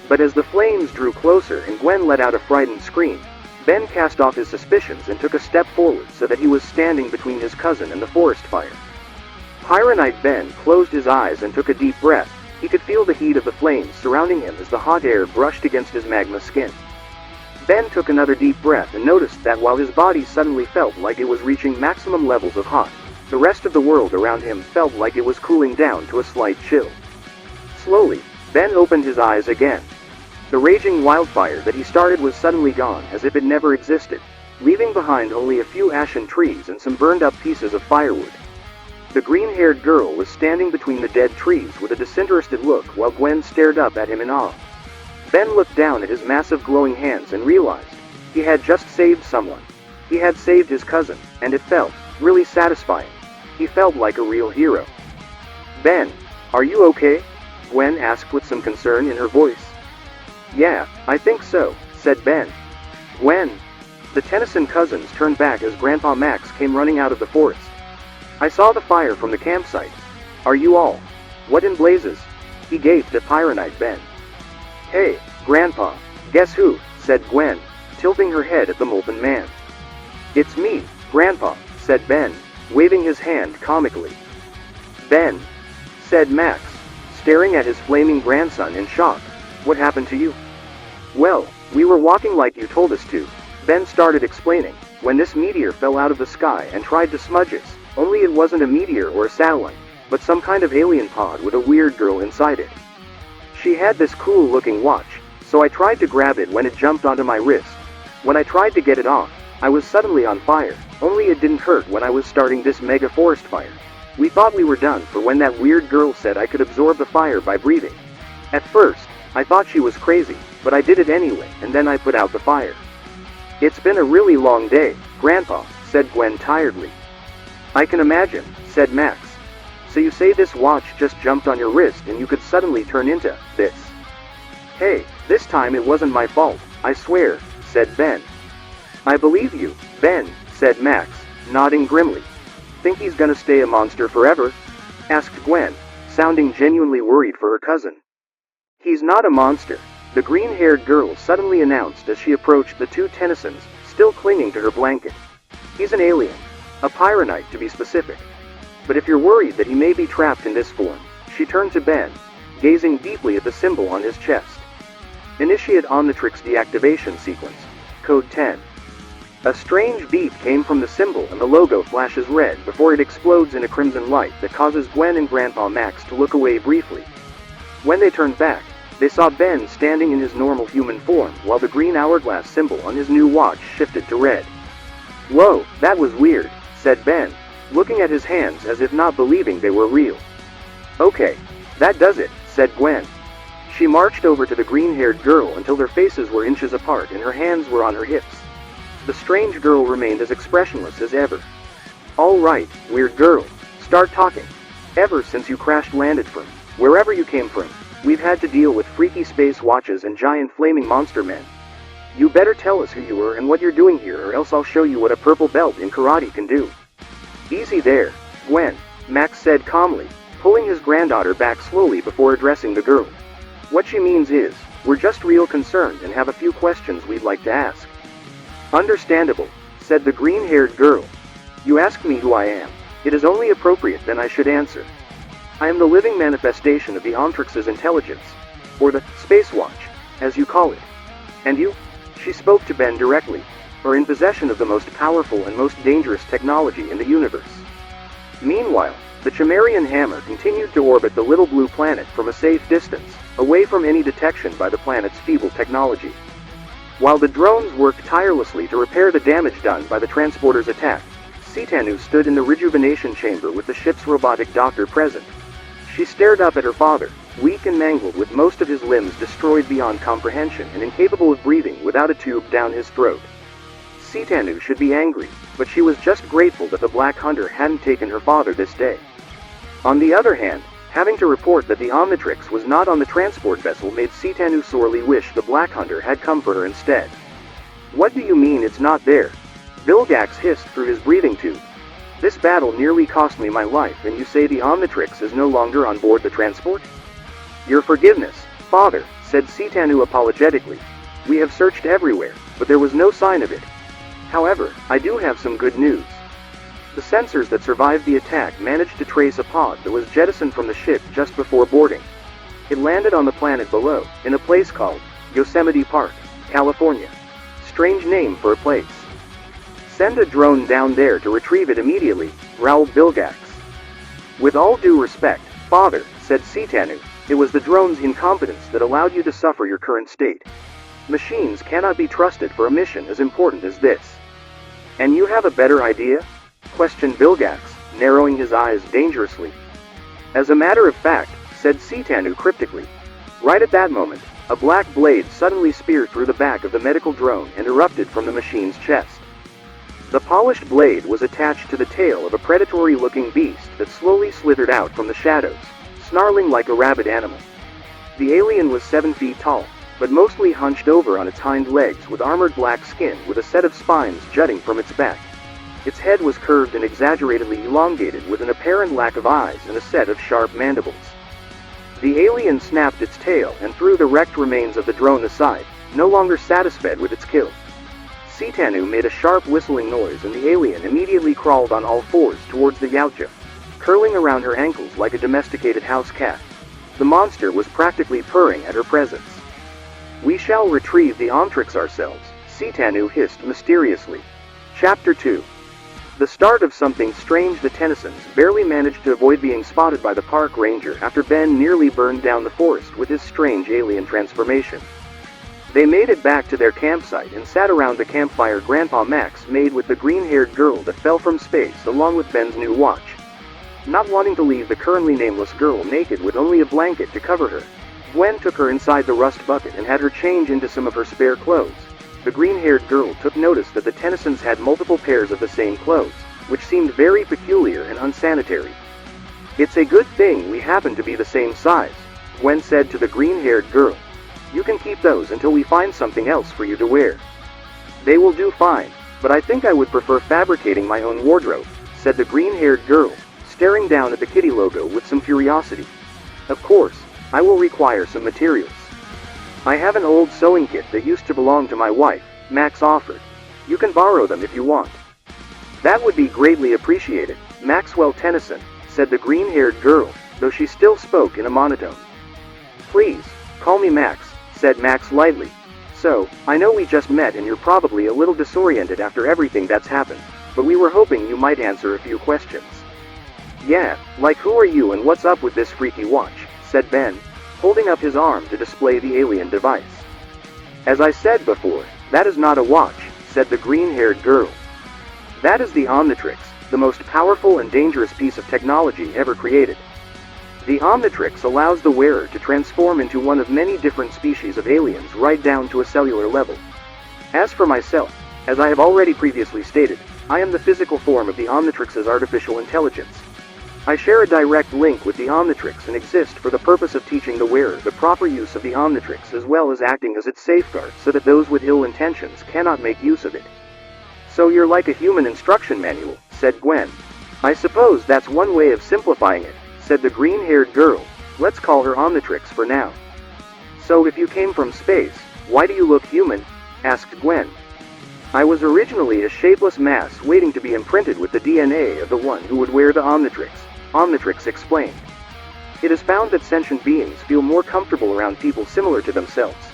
But as the flames drew closer and Gwen let out a frightened scream, Ben cast off his suspicions and took a step forward so that he was standing between his cousin and the forest fire. Pyronite Ben closed his eyes and took a deep breath. He could feel the heat of the flames surrounding him as the hot air brushed against his magma skin. Ben took another deep breath and noticed that while his body suddenly felt like it was reaching maximum levels of hot, the rest of the world around him felt like it was cooling down to a slight chill. Slowly, Ben opened his eyes again. The raging wildfire that he started was suddenly gone as if it never existed, leaving behind only a few ashen trees and some burned up pieces of firewood. The green-haired girl was standing between the dead trees with a disinterested look while Gwen stared up at him in awe. Ben looked down at his massive glowing hands and realized he had just saved someone. He had saved his cousin, and it felt really satisfying. He felt like a real hero. "Ben, are you okay?" Gwen asked with some concern in her voice. "Yeah, I think so," said Ben. "Gwen." The Tennyson cousins turned back as Grandpa Max came running out of the forest. "I saw the fire from the campsite. Are you all? What in blazes?" He gaped at Pyronite Ben. "Hey, Grandpa, guess who?" said Gwen, tilting her head at the molten man. "It's me, Grandpa," said Ben, waving his hand comically. "Ben," said Max, staring at his flaming grandson in shock. "What happened to you?" "Well, we were walking like you told us to," Ben started explaining, "when this meteor fell out of the sky and tried to smudge us, only it wasn't a meteor or a satellite, but some kind of alien pod with a weird girl inside it. She had this cool-looking watch, so I tried to grab it when it jumped onto my wrist. When I tried to get it off, I was suddenly on fire, only it didn't hurt when I was starting this mega forest fire. We thought we were done for when that weird girl said I could absorb the fire by breathing. At first, I thought she was crazy, but I did it anyway, and then I put out the fire." "It's been a really long day, Grandpa," said Gwen tiredly. "I can imagine," said Max. "So you say this watch just jumped on your wrist and you could suddenly turn into this?" "Hey, this time it wasn't my fault, I swear," said Ben. "I believe you, Ben," said Max, nodding grimly. "Think he's gonna stay a monster forever?" asked Gwen, sounding genuinely worried for her cousin. "He's not a monster," the green-haired girl suddenly announced as she approached the two Tennysons, still clinging to her blanket. "He's an alien. A Pyronite to be specific. But if you're worried that he may be trapped in this form," she turned to Ben, gazing deeply at the symbol on his chest. "Initiate Omnitrix deactivation sequence. Code 10. A strange beep came from the symbol and the logo flashes red before it explodes in a crimson light that causes Gwen and Grandpa Max to look away briefly. When they turned back, they saw Ben standing in his normal human form while the green hourglass symbol on his new watch shifted to red. "Whoa, that was weird," said Ben, looking at his hands as if not believing they were real. "Okay, that does it," said Gwen. She marched over to the green-haired girl until their faces were inches apart and her hands were on her hips. The strange girl remained as expressionless as ever. "All right, weird girl, start talking. Ever since you crash-landed from wherever you came from, we've had to deal with freaky space watches and giant flaming monster men. You better tell us who you are and what you're doing here, or else I'll show you what a purple belt in karate can do." "Easy there, Gwen," Max said calmly, pulling his granddaughter back slowly before addressing the girl. "What she means is, we're just real concerned and have a few questions we'd like to ask." "Understandable," said the green-haired girl. "You asked me who I am. It is only appropriate that I should answer. I am the living manifestation of the Omnitrix's intelligence, or the Space Watch, as you call it. And you?" She spoke to Ben directly. "Are in possession of the most powerful and most dangerous technology in the universe." Meanwhile, the Chimerian hammer continued to orbit the little blue planet from a safe distance, away from any detection by the planet's feeble technology. While the drones worked tirelessly to repair the damage done by the transporter's attack, Sitanu stood in the rejuvenation chamber with the ship's robotic doctor present. She stared up at her father, weak and mangled with most of his limbs destroyed beyond comprehension and incapable of breathing without a tube down his throat. Sitanu should be angry, but she was just grateful that the Black Hunter hadn't taken her father this day. On the other hand, having to report that the Omnitrix was not on the transport vessel made Sitanu sorely wish the Black Hunter had come for her instead. "What do you mean it's not there?" Vilgax hissed through his breathing tube. This battle nearly cost me my life, and you say the Omnitrix is no longer on board the transport? Your forgiveness, Father, said Sitanu apologetically. We have searched everywhere, but there was no sign of it. However, I do have some good news. The sensors that survived the attack managed to trace a pod that was jettisoned from the ship just before boarding. It landed on the planet below, in a place called Yosemite Park, California. Strange name for a place. Send a drone down there to retrieve it immediately, growled Bilgax. With all due respect, Father, said Sitanu, it was the drone's incompetence that allowed you to suffer your current state. Machines cannot be trusted for a mission as important as this. And you have a better idea? Questioned Bilgax, narrowing his eyes dangerously. As a matter of fact, said Sitanu cryptically. Right at that moment, a black blade suddenly speared through the back of the medical drone and erupted from the machine's chest. The polished blade was attached to the tail of a predatory-looking beast that slowly slithered out from the shadows, snarling like a rabid animal. The alien was 7 feet tall, but mostly hunched over on its hind legs with armored black skin with a set of spines jutting from its back. Its head was curved and exaggeratedly elongated with an apparent lack of eyes and a set of sharp mandibles. The alien snapped its tail and threw the wrecked remains of the drone aside, no longer satisfied with its kill. Sitanu made a sharp whistling noise and the alien immediately crawled on all fours towards the Yautja, curling around her ankles like a domesticated house cat. The monster was practically purring at her presence. We shall retrieve the Omnitrix ourselves, Sitanu hissed mysteriously. Chapter 2. The start of something strange. The Tennysons barely managed to avoid being spotted by the park ranger after Ben nearly burned down the forest with his strange alien transformation. They made it back to their campsite and sat around the campfire Grandpa Max made with the green-haired girl that fell from space along with Ben's new watch. Not wanting to leave the currently nameless girl naked with only a blanket to cover her, Gwen took her inside the rust bucket and had her change into some of her spare clothes. The green-haired girl took notice that the Tennysons had multiple pairs of the same clothes, which seemed very peculiar and unsanitary. It's a good thing we happen to be the same size, Gwen said to the green-haired girl. You can keep those until we find something else for you to wear. They will do fine, but I think I would prefer fabricating my own wardrobe, said the green-haired girl, staring down at the kitty logo with some curiosity. Of course, I will require some materials. I have an old sewing kit that used to belong to my wife, Max offered. You can borrow them if you want. That would be greatly appreciated, Maxwell Tennyson, said the green-haired girl, though she still spoke in a monotone. Please, call me Max, said Max lightly. So, I know we just met and you're probably a little disoriented after everything that's happened, but we were hoping you might answer a few questions. Yeah, like who are you and what's up with this freaky watch, said Ben, holding up his arm to display the alien device. As I said before, that is not a watch, said the green-haired girl. That is the Omnitrix, the most powerful and dangerous piece of technology ever created. The Omnitrix allows the wearer to transform into one of many different species of aliens right down to a cellular level. As for myself, as I have already previously stated, I am the physical form of the Omnitrix's artificial intelligence. I share a direct link with the Omnitrix and exist for the purpose of teaching the wearer the proper use of the Omnitrix as well as acting as its safeguard so that those with ill intentions cannot make use of it. So you're like a human instruction manual, said Gwen. I suppose that's one way of simplifying it, said the green-haired girl. Let's call her Omnitrix for now. So if you came from space, why do you look human? Asked Gwen. I was originally a shapeless mass waiting to be imprinted with the DNA of the one who would wear the Omnitrix, Omnitrix explained. It is found that sentient beings feel more comfortable around people similar to themselves.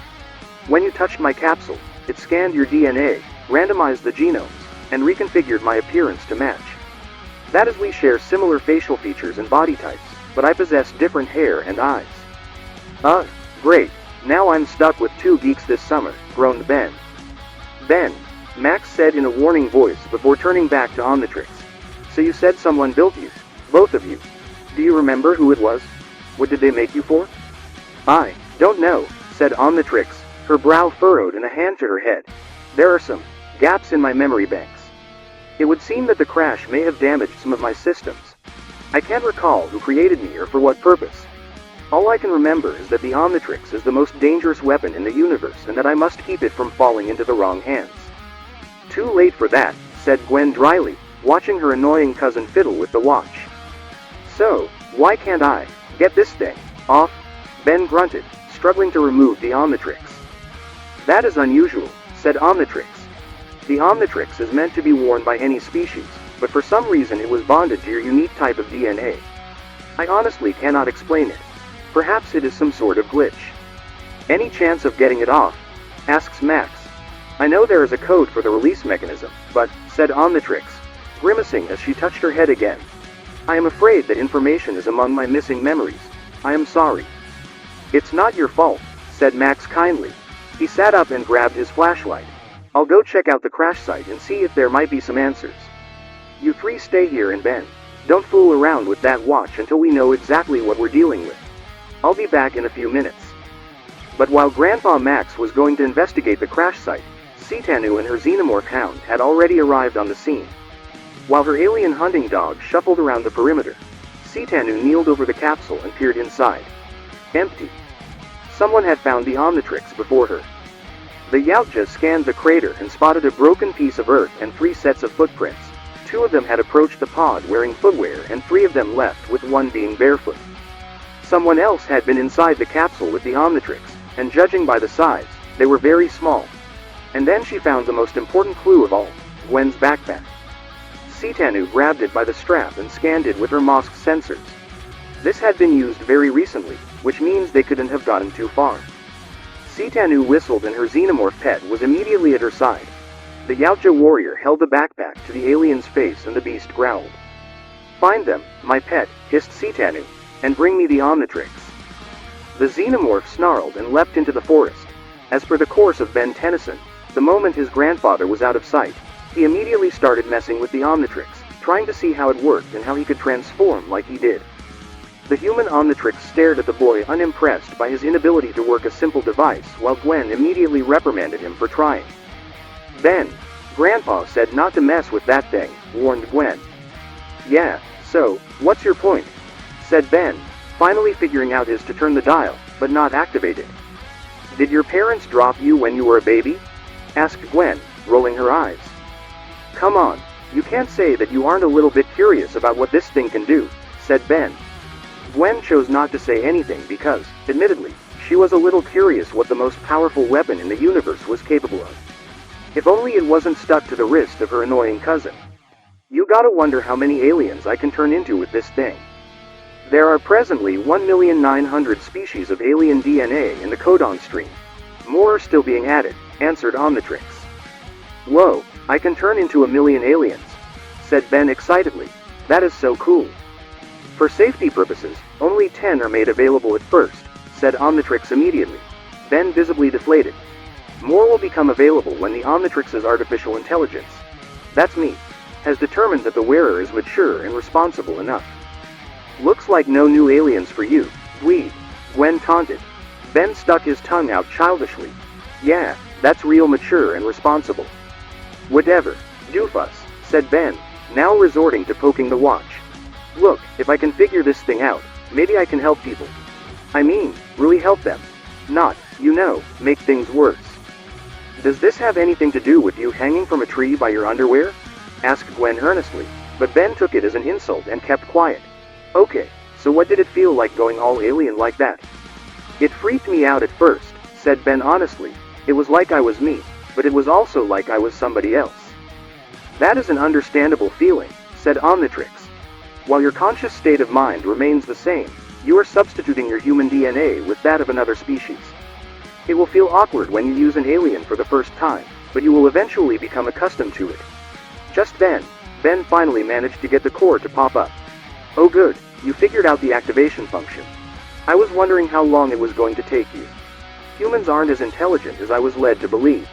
When you touched my capsule, it scanned your DNA, randomized the genomes, and reconfigured my appearance to match. That is, we share similar facial features and body types, but I possess different hair and eyes. Great. Now I'm stuck with 2 geeks this summer, groaned Ben. Ben, Max said in a warning voice before turning back to Omnitrix. So you said someone built you, both of you. Do you remember who it was? What did they make you for? I don't know, said Omnitrix, her brow furrowed and a hand to her head. There are some gaps in my memory banks. It would seem that the crash may have damaged some of my systems. I can't recall who created me or for what purpose. All I can remember is that the Omnitrix is the most dangerous weapon in the universe and that I must keep it from falling into the wrong hands. Too late for that, said Gwen dryly. watching her annoying cousin fiddle with the watch. So, why can't I get this thing off? Ben grunted, struggling to remove the Omnitrix. That is unusual, said Omnitrix. The Omnitrix is meant to be worn by any species, but for some reason it was bonded to your unique type of DNA. I honestly cannot explain it. Perhaps it is some sort of glitch. Any chance of getting it off? Asks Max. I know there is a code for the release mechanism, but, said Omnitrix, grimacing as she touched her head again. I am afraid that information is among my missing memories. I am sorry. It's not your fault, said Max kindly. He sat up and grabbed his flashlight. I'll go check out the crash site and see if there might be some answers. You three stay here and Ben. Don't fool around with that watch until we know exactly what we're dealing with. I'll be back in a few minutes. But while Grandpa Max was going to investigate the crash site, Sentient and her xenomorph hound had already arrived on the scene. While her alien hunting dog shuffled around the perimeter, Sentient kneeled over the capsule and peered inside. Empty. Someone had found the Omnitrix before her. The Yautja scanned the crater and spotted a broken piece of earth and 3 sets of footprints. 2 of them had approached the pod wearing footwear and 3 of them left with one being barefoot. Someone else had been inside the capsule with the Omnitrix, and judging by the size, they were very small. And then she found the most important clue of all, Gwen's backpack. Sentient grabbed it by the strap and scanned it with her Mosk sensors. This had been used very recently, which means they couldn't have gotten too far. Sentient whistled and her xenomorph pet was immediately at her side. The Yautja warrior held the backpack to the alien's face and the beast growled. Find them, my pet, hissed Sentient, and bring me the Omnitrix. The xenomorph snarled and leapt into the forest. As per the course of Ben Tennyson, the moment his grandfather was out of sight, he immediately started messing with the Omnitrix, trying to see how it worked and how he could transform like he did. The human Omnitrix stared at the boy unimpressed by his inability to work a simple device, while Gwen immediately reprimanded him for trying. Ben, Grandpa said not to mess with that thing, warned Gwen. Yeah, so, what's your point? Said Ben, finally figuring out his to turn the dial, but not activate it. Did your parents drop you when you were a baby? Asked Gwen, rolling her eyes. Come on, you can't say that you aren't a little bit curious about what this thing can do, said Ben. Gwen chose not to say anything because, admittedly, she was a little curious what the most powerful weapon in the universe was capable of. If only it wasn't stuck to the wrist of her annoying cousin. You gotta wonder how many aliens I can turn into with this thing. There are presently 1,900,000 species of alien DNA in the codon stream. More are still being added, answered Omnitrix. Whoa, I can turn into 1,000,000 aliens, said Ben excitedly. That is so cool. For safety purposes, only 10 are made available at first, said Omnitrix immediately. Ben visibly deflated. More will become available when the Omnitrix's artificial intelligence, that's me, has determined that the wearer is mature and responsible enough. Looks like no new aliens for you, dweeb, Gwen taunted. Ben stuck his tongue out childishly. Yeah, that's real mature and responsible. Whatever, doofus, said Ben, now resorting to poking the watch. Look, if I can figure this thing out, maybe I can help people. I mean, really help them. Not, make things worse. Does this have anything to do with you hanging from a tree by your underwear? Asked Gwen earnestly, but Ben took it as an insult and kept quiet. Okay, so what did it feel like going all alien like that? It freaked me out at first, said Ben honestly. It was like I was me, but it was also like I was somebody else. That is an understandable feeling, said Omnitrix. While your conscious state of mind remains the same, you are substituting your human DNA with that of another species. It will feel awkward when you use an alien for the first time, but you will eventually become accustomed to it. Just then, Ben finally managed to get the core to pop up. Oh good, you figured out the activation function. I was wondering how long it was going to take you. Humans aren't as intelligent as I was led to believe.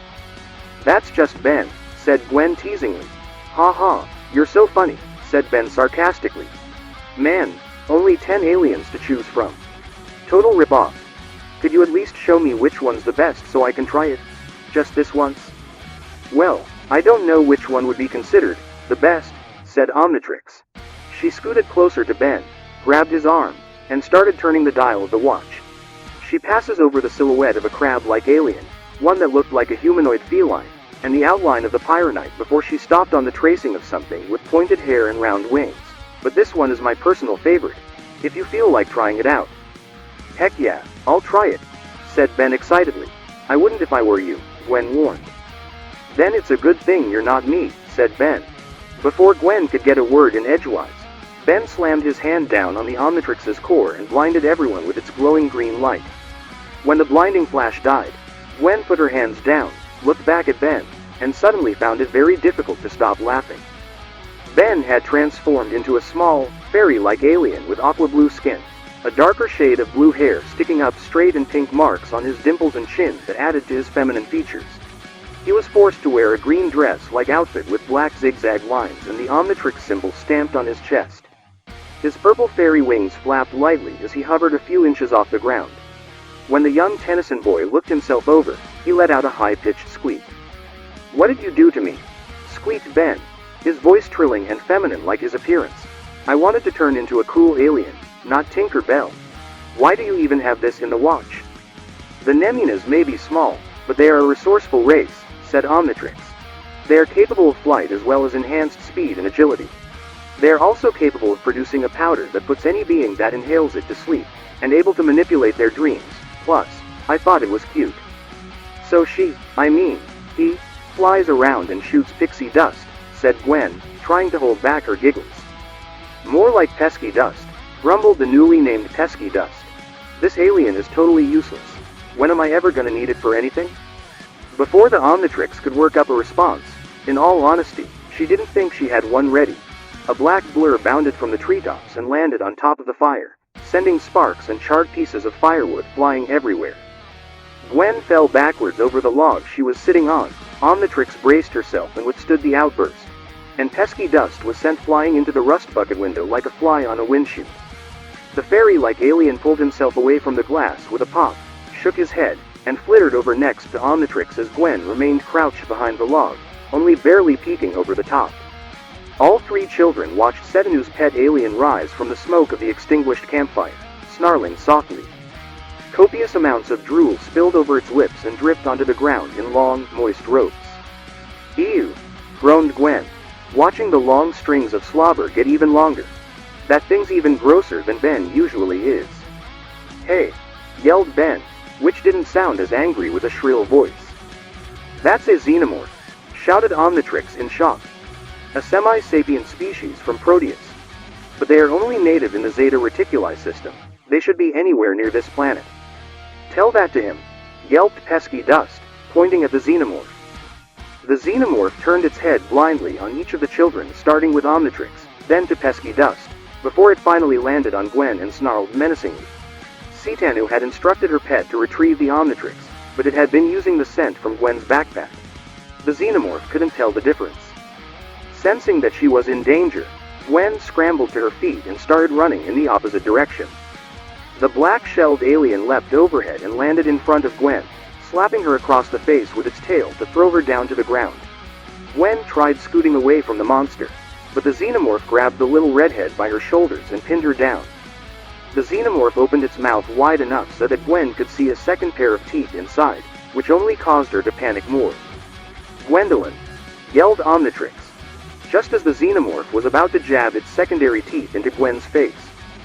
That's just Ben, said Gwen teasingly. Ha ha, you're so funny, said Ben sarcastically. Man, only 10 aliens to choose from. Total rip-off. Could you at least show me which one's the best so I can try it? Just this once? Well, I don't know which one would be considered the best, said Omnitrix. She scooted closer to Ben, grabbed his arm, and started turning the dial of the watch. She passes over the silhouette of a crab-like alien, one that looked like a humanoid feline, and the outline of the pyronite before she stopped on the tracing of something with pointed hair and round wings. But this one is my personal favorite, if you feel like trying it out. Heck yeah, I'll try it, said Ben excitedly. I wouldn't if I were you, Gwen warned. Then it's a good thing you're not me, said Ben. Before Gwen could get a word in edgewise, Ben slammed his hand down on the Omnitrix's core and blinded everyone with its glowing green light. When the blinding flash died, Gwen put her hands down, looked back at Ben, and suddenly found it very difficult to stop laughing. Ben had transformed into a small, fairy-like alien with aqua blue skin, a darker shade of blue hair sticking up straight and pink marks on his dimples and chin that added to his feminine features. He was forced to wear a green dress-like outfit with black zigzag lines and the Omnitrix symbol stamped on his chest. His purple fairy wings flapped lightly as he hovered a few inches off the ground. When the young Tennyson boy looked himself over, he let out a high-pitched squeak. "What did you do to me?" squeaked Ben, his voice trilling and feminine like his appearance. "I wanted to turn into a cool alien, not Tinker Bell. Why do you even have this in the watch?" "The Neminas may be small, but they are a resourceful race," said Omnitrix. "They are capable of flight as well as enhanced speed and agility. They are also capable of producing a powder that puts any being that inhales it to sleep, and able to manipulate their dreams. Plus, I thought it was cute." "So he flies around and shoots pixie dust," said Gwen, trying to hold back her giggles. "More like pesky dust," grumbled the newly named Pesky Dust. "This alien is totally useless. When am I ever gonna need it for anything?" Before the Omnitrix could work up a response, in all honesty, she didn't think she had one ready. A black blur bounded from the treetops and landed on top of the fire, sending sparks and charred pieces of firewood flying everywhere. Gwen fell backwards over the log she was sitting on. Omnitrix braced herself and withstood the outburst, and Pesky Dust was sent flying into the rust bucket window like a fly on a windshield. The fairy-like alien pulled himself away from the glass with a pop, shook his head, and flittered over next to Omnitrix as Gwen remained crouched behind the log, only barely peeking over the top. All three children watched Setanu's pet alien rise from the smoke of the extinguished campfire, snarling softly. Copious amounts of drool spilled over its lips and dripped onto the ground in long, moist ropes. "Ew," groaned Gwen, watching the long strings of slobber get even longer. "That thing's even grosser than Ben usually is." "Hey," yelled Ben, which didn't sound as angry with a shrill voice. "That's a xenomorph," shouted Omnitrix in shock. "A semi-sapient species from Proteus. But they are only native in the Zeta Reticuli system. They should be anywhere near this planet." "Tell that to him," yelped Pesky Dust, pointing at the xenomorph. The xenomorph turned its head blindly on each of the children, starting with Omnitrix, then to Pesky Dust, before it finally landed on Gwen and snarled menacingly. Sentient had instructed her pet to retrieve the Omnitrix, but it had been using the scent from Gwen's backpack. The xenomorph couldn't tell the difference. Sensing that she was in danger, Gwen scrambled to her feet and started running in the opposite direction. The black-shelled alien leapt overhead and landed in front of Gwen, slapping her across the face with its tail to throw her down to the ground. Gwen tried scooting away from the monster, but the xenomorph grabbed the little redhead by her shoulders and pinned her down. The xenomorph opened its mouth wide enough so that Gwen could see a second pair of teeth inside, which only caused her to panic more. "Gwendolyn!" yelled Omnitrix, just as the xenomorph was about to jab its secondary teeth into Gwen's face.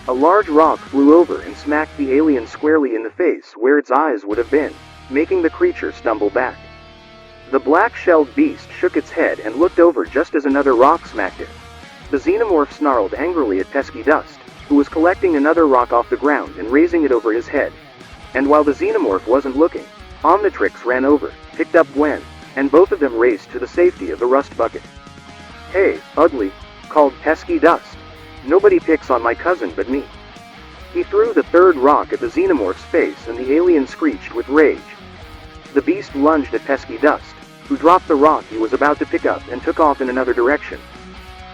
A large rock flew over and smacked the alien squarely in the face where its eyes would have been, making the creature stumble back. The black-shelled beast shook its head and looked over just as another rock smacked it. The xenomorph snarled angrily at Pesky Dust, who was collecting another rock off the ground and raising it over his head. And while the xenomorph wasn't looking, Omnitrix ran over, picked up Gwen, and both of them raced to the safety of the rust bucket. "Hey, ugly," called Pesky Dust. "Nobody picks on my cousin but me." He threw the third rock at the xenomorph's face and the alien screeched with rage. The beast lunged at Pesky Dust, who dropped the rock he was about to pick up and took off in another direction.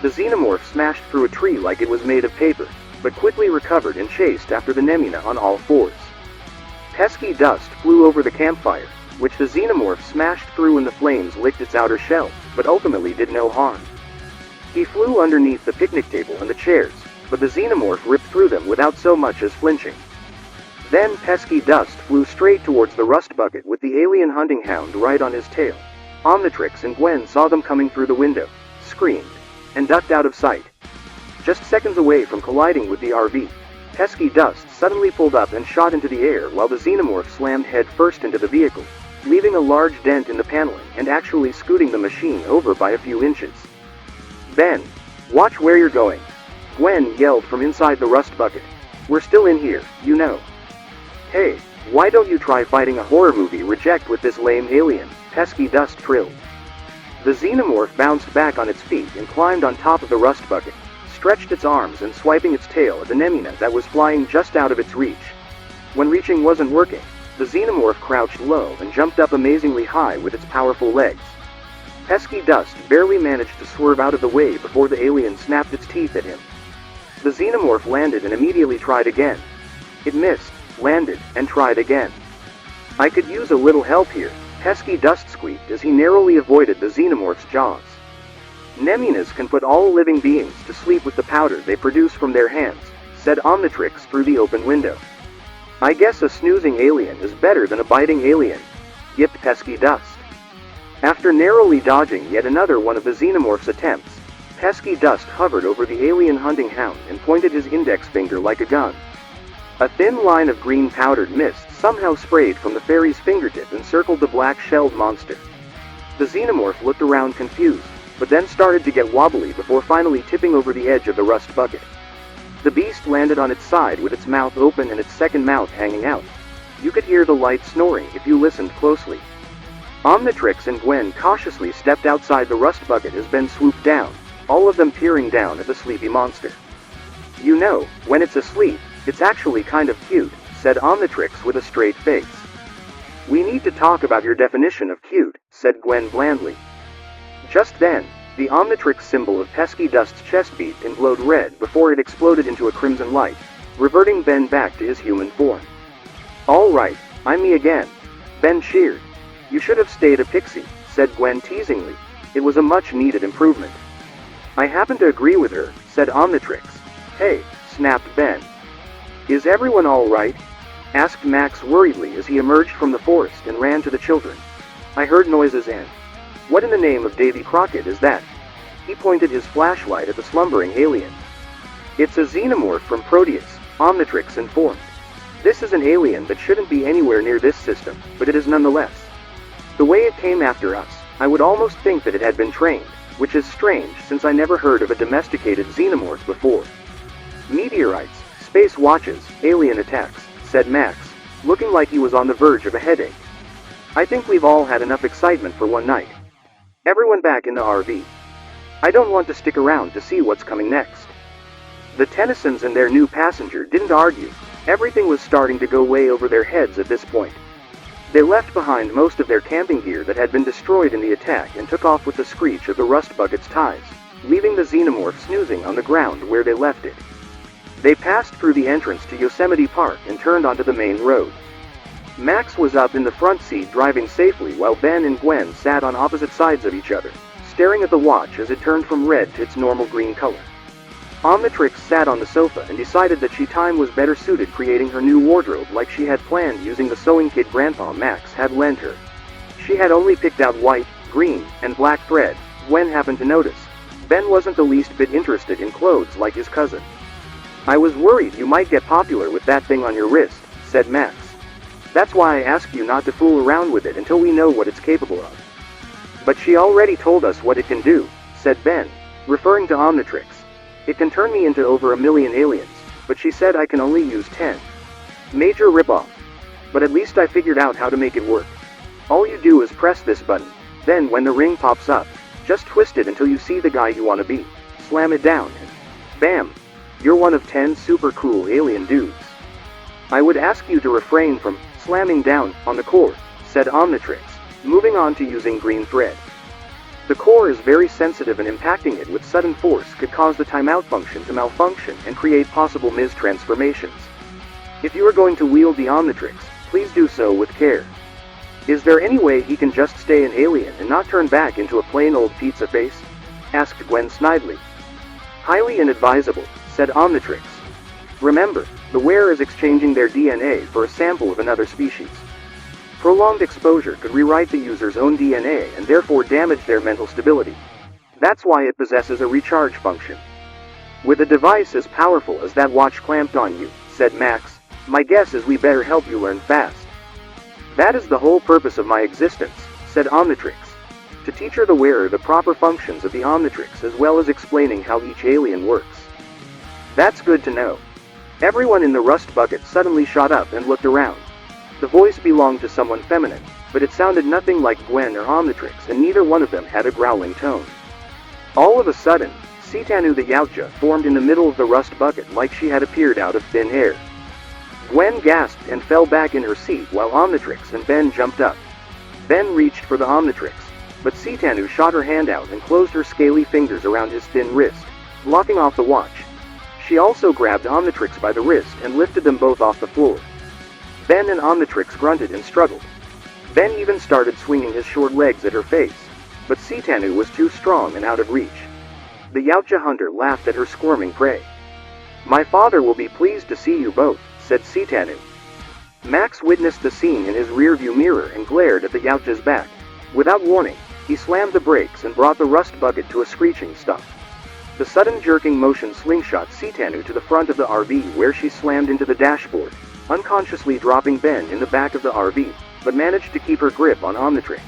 The xenomorph smashed through a tree like it was made of paper, but quickly recovered and chased after the Nemina on all fours. Pesky Dust flew over the campfire, which the xenomorph smashed through and the flames licked its outer shell, but ultimately did no harm. He flew underneath the picnic table and the chairs, but the xenomorph ripped through them without so much as flinching. Then Pesky Dust flew straight towards the rust bucket with the alien hunting hound right on his tail. Omnitrix and Gwen saw them coming through the window, screamed, and ducked out of sight. Just seconds away from colliding with the RV, pesky dust suddenly pulled up and shot into the air while the xenomorph slammed head first into the vehicle, leaving a large dent in the paneling and actually scooting the machine over by a few inches. "Ben, watch where you're going," Gwen yelled from inside the rust bucket. "We're still in here, you know." "Hey, why don't you try fighting a horror movie reject with this lame alien?" pesky dust trilled. The xenomorph bounced back on its feet and climbed on top of the rust bucket, stretched its arms and swiping its tail at the Nemina that was flying just out of its reach. When reaching wasn't working, the xenomorph crouched low and jumped up amazingly high with its powerful legs. Pesky dust barely managed to swerve out of the way before the alien snapped its teeth at him. The xenomorph landed and immediately tried again. It missed, landed, and tried again. "I could use a little help here," pesky dust squeaked as he narrowly avoided the xenomorph's jaws. "Neminas can put all living beings to sleep with the powder they produce from their hands," said Omnitrix through the open window. "I guess a snoozing alien is better than a biting alien," yipped pesky dust. After narrowly dodging yet another one of the xenomorph's attempts, pesky dust hovered over the alien hunting hound and pointed his index finger like a gun. A thin line of green powdered mist somehow sprayed from the fairy's fingertip and circled the black-shelled monster. The xenomorph looked around confused, but then started to get wobbly before finally tipping over the edge of the rust bucket. The beast landed on its side with its mouth open and its second mouth hanging out. You could hear the light snoring if you listened closely. Omnitrix and Gwen cautiously stepped outside the rust bucket as Ben swooped down, all of them peering down at the sleepy monster. "You know, when it's asleep, it's actually kind of cute," said Omnitrix with a straight face. "We need to talk about your definition of cute," said Gwen blandly. Just then, the Omnitrix symbol of pesky dust's chest beat and glowed red before it exploded into a crimson light, reverting Ben back to his human form. "All right, I'm me again," Ben cheered. "You should have stayed a pixie," said Gwen teasingly. It was a much-needed improvement. "I happen to agree with her," said Omnitrix. "Hey," snapped Ben. "Is everyone all right?" asked Max worriedly as he emerged from the forest and ran to the children. "I heard noises and... what in the name of Davy Crockett is that?" He pointed his flashlight at the slumbering alien. "It's a xenomorph from Proteus," Omnitrix informed. "This is an alien that shouldn't be anywhere near this system, but it is nonetheless. The way it came after us, I would almost think that it had been trained, which is strange since I never heard of a domesticated xenomorph before. Meteorites, space watches, alien attacks," said Max, looking like he was on the verge of a headache. "I think we've all had enough excitement for one night. Everyone back in the RV. I don't want to stick around to see what's coming next." The Tennysons and their new passenger didn't argue. Everything was starting to go way over their heads at this point. They left behind most of their camping gear that had been destroyed in the attack and took off with the screech of the rust bucket's ties, leaving the xenomorph snoozing on the ground where they left it. They passed through the entrance to Yosemite Park and turned onto the main road. Max was up in the front seat driving safely while Ben and Gwen sat on opposite sides of each other, staring at the watch as it turned from red to its normal green color. Omnitrix sat on the sofa and decided that time was better suited creating her new wardrobe like she had planned using the sewing kit Grandpa Max had lent her. She had only picked out white, green, and black thread. Gwen happened to notice. Ben wasn't the least bit interested in clothes like his cousin. "I was worried you might get popular with that thing on your wrist," said Max. "That's why I asked you not to fool around with it until we know what it's capable of." "But she already told us what it can do," said Ben, referring to Omnitrix. "It can turn me into over 1 million aliens, but she said I can only use 10. Major ripoff. But at least I figured out how to make it work. All you do is press this button, then when the ring pops up, just twist it until you see the guy you want to be, slam it down, and bam! You're one of 10 super cool alien dudes. I would ask you to refrain from slamming down on the core," said Omnitrix, moving on to using green thread. "The core is very sensitive and impacting it with sudden force could cause the timeout function to malfunction and create possible mistransformations. If you are going to wield the Omnitrix, please do so with care. Is there any way he can just stay an alien and not turn back into a plain old pizza face?" asked Gwen snidely. "Highly inadvisable," said Omnitrix. "Remember, the wearer is exchanging their DNA for a sample of another species. Prolonged exposure could rewrite the user's own DNA and therefore damage their mental stability. That's why it possesses a recharge function. With a device as powerful as that watch clamped on you, said Max, my guess is we better help you learn fast. That is the whole purpose of my existence, said Omnitrix. To teach her the wearer the proper functions of the Omnitrix as well as explaining how each alien works. That's good to know. Everyone in the rust bucket suddenly shot up and looked around. The voice belonged to someone feminine, but it sounded nothing like Gwen or Omnitrix, and neither one of them had a growling tone. All of a sudden, Sitanu the Yautja formed in the middle of the rust bucket like she had appeared out of thin air. Gwen gasped and fell back in her seat while Omnitrix and Ben jumped up. Ben reached for the Omnitrix, but Sitanu shot her hand out and closed her scaly fingers around his thin wrist, blocking off the watch. She also grabbed Omnitrix by the wrist and lifted them both off the floor. Ben and Omnitrix grunted and struggled. Ben even started swinging his short legs at her face, but Sitanu was too strong and out of reach. The Yautja hunter laughed at her squirming prey. My father will be pleased to see you both, said Sitanu. Max witnessed the scene in his rearview mirror and glared at the Yautja's back. Without warning, he slammed the brakes and brought the rust bucket to a screeching stop. The sudden jerking motion slingshot Sitanu to the front of the RV where she slammed into the dashboard, unconsciously dropping Ben in the back of the RV, but managed to keep her grip on Omnitrix.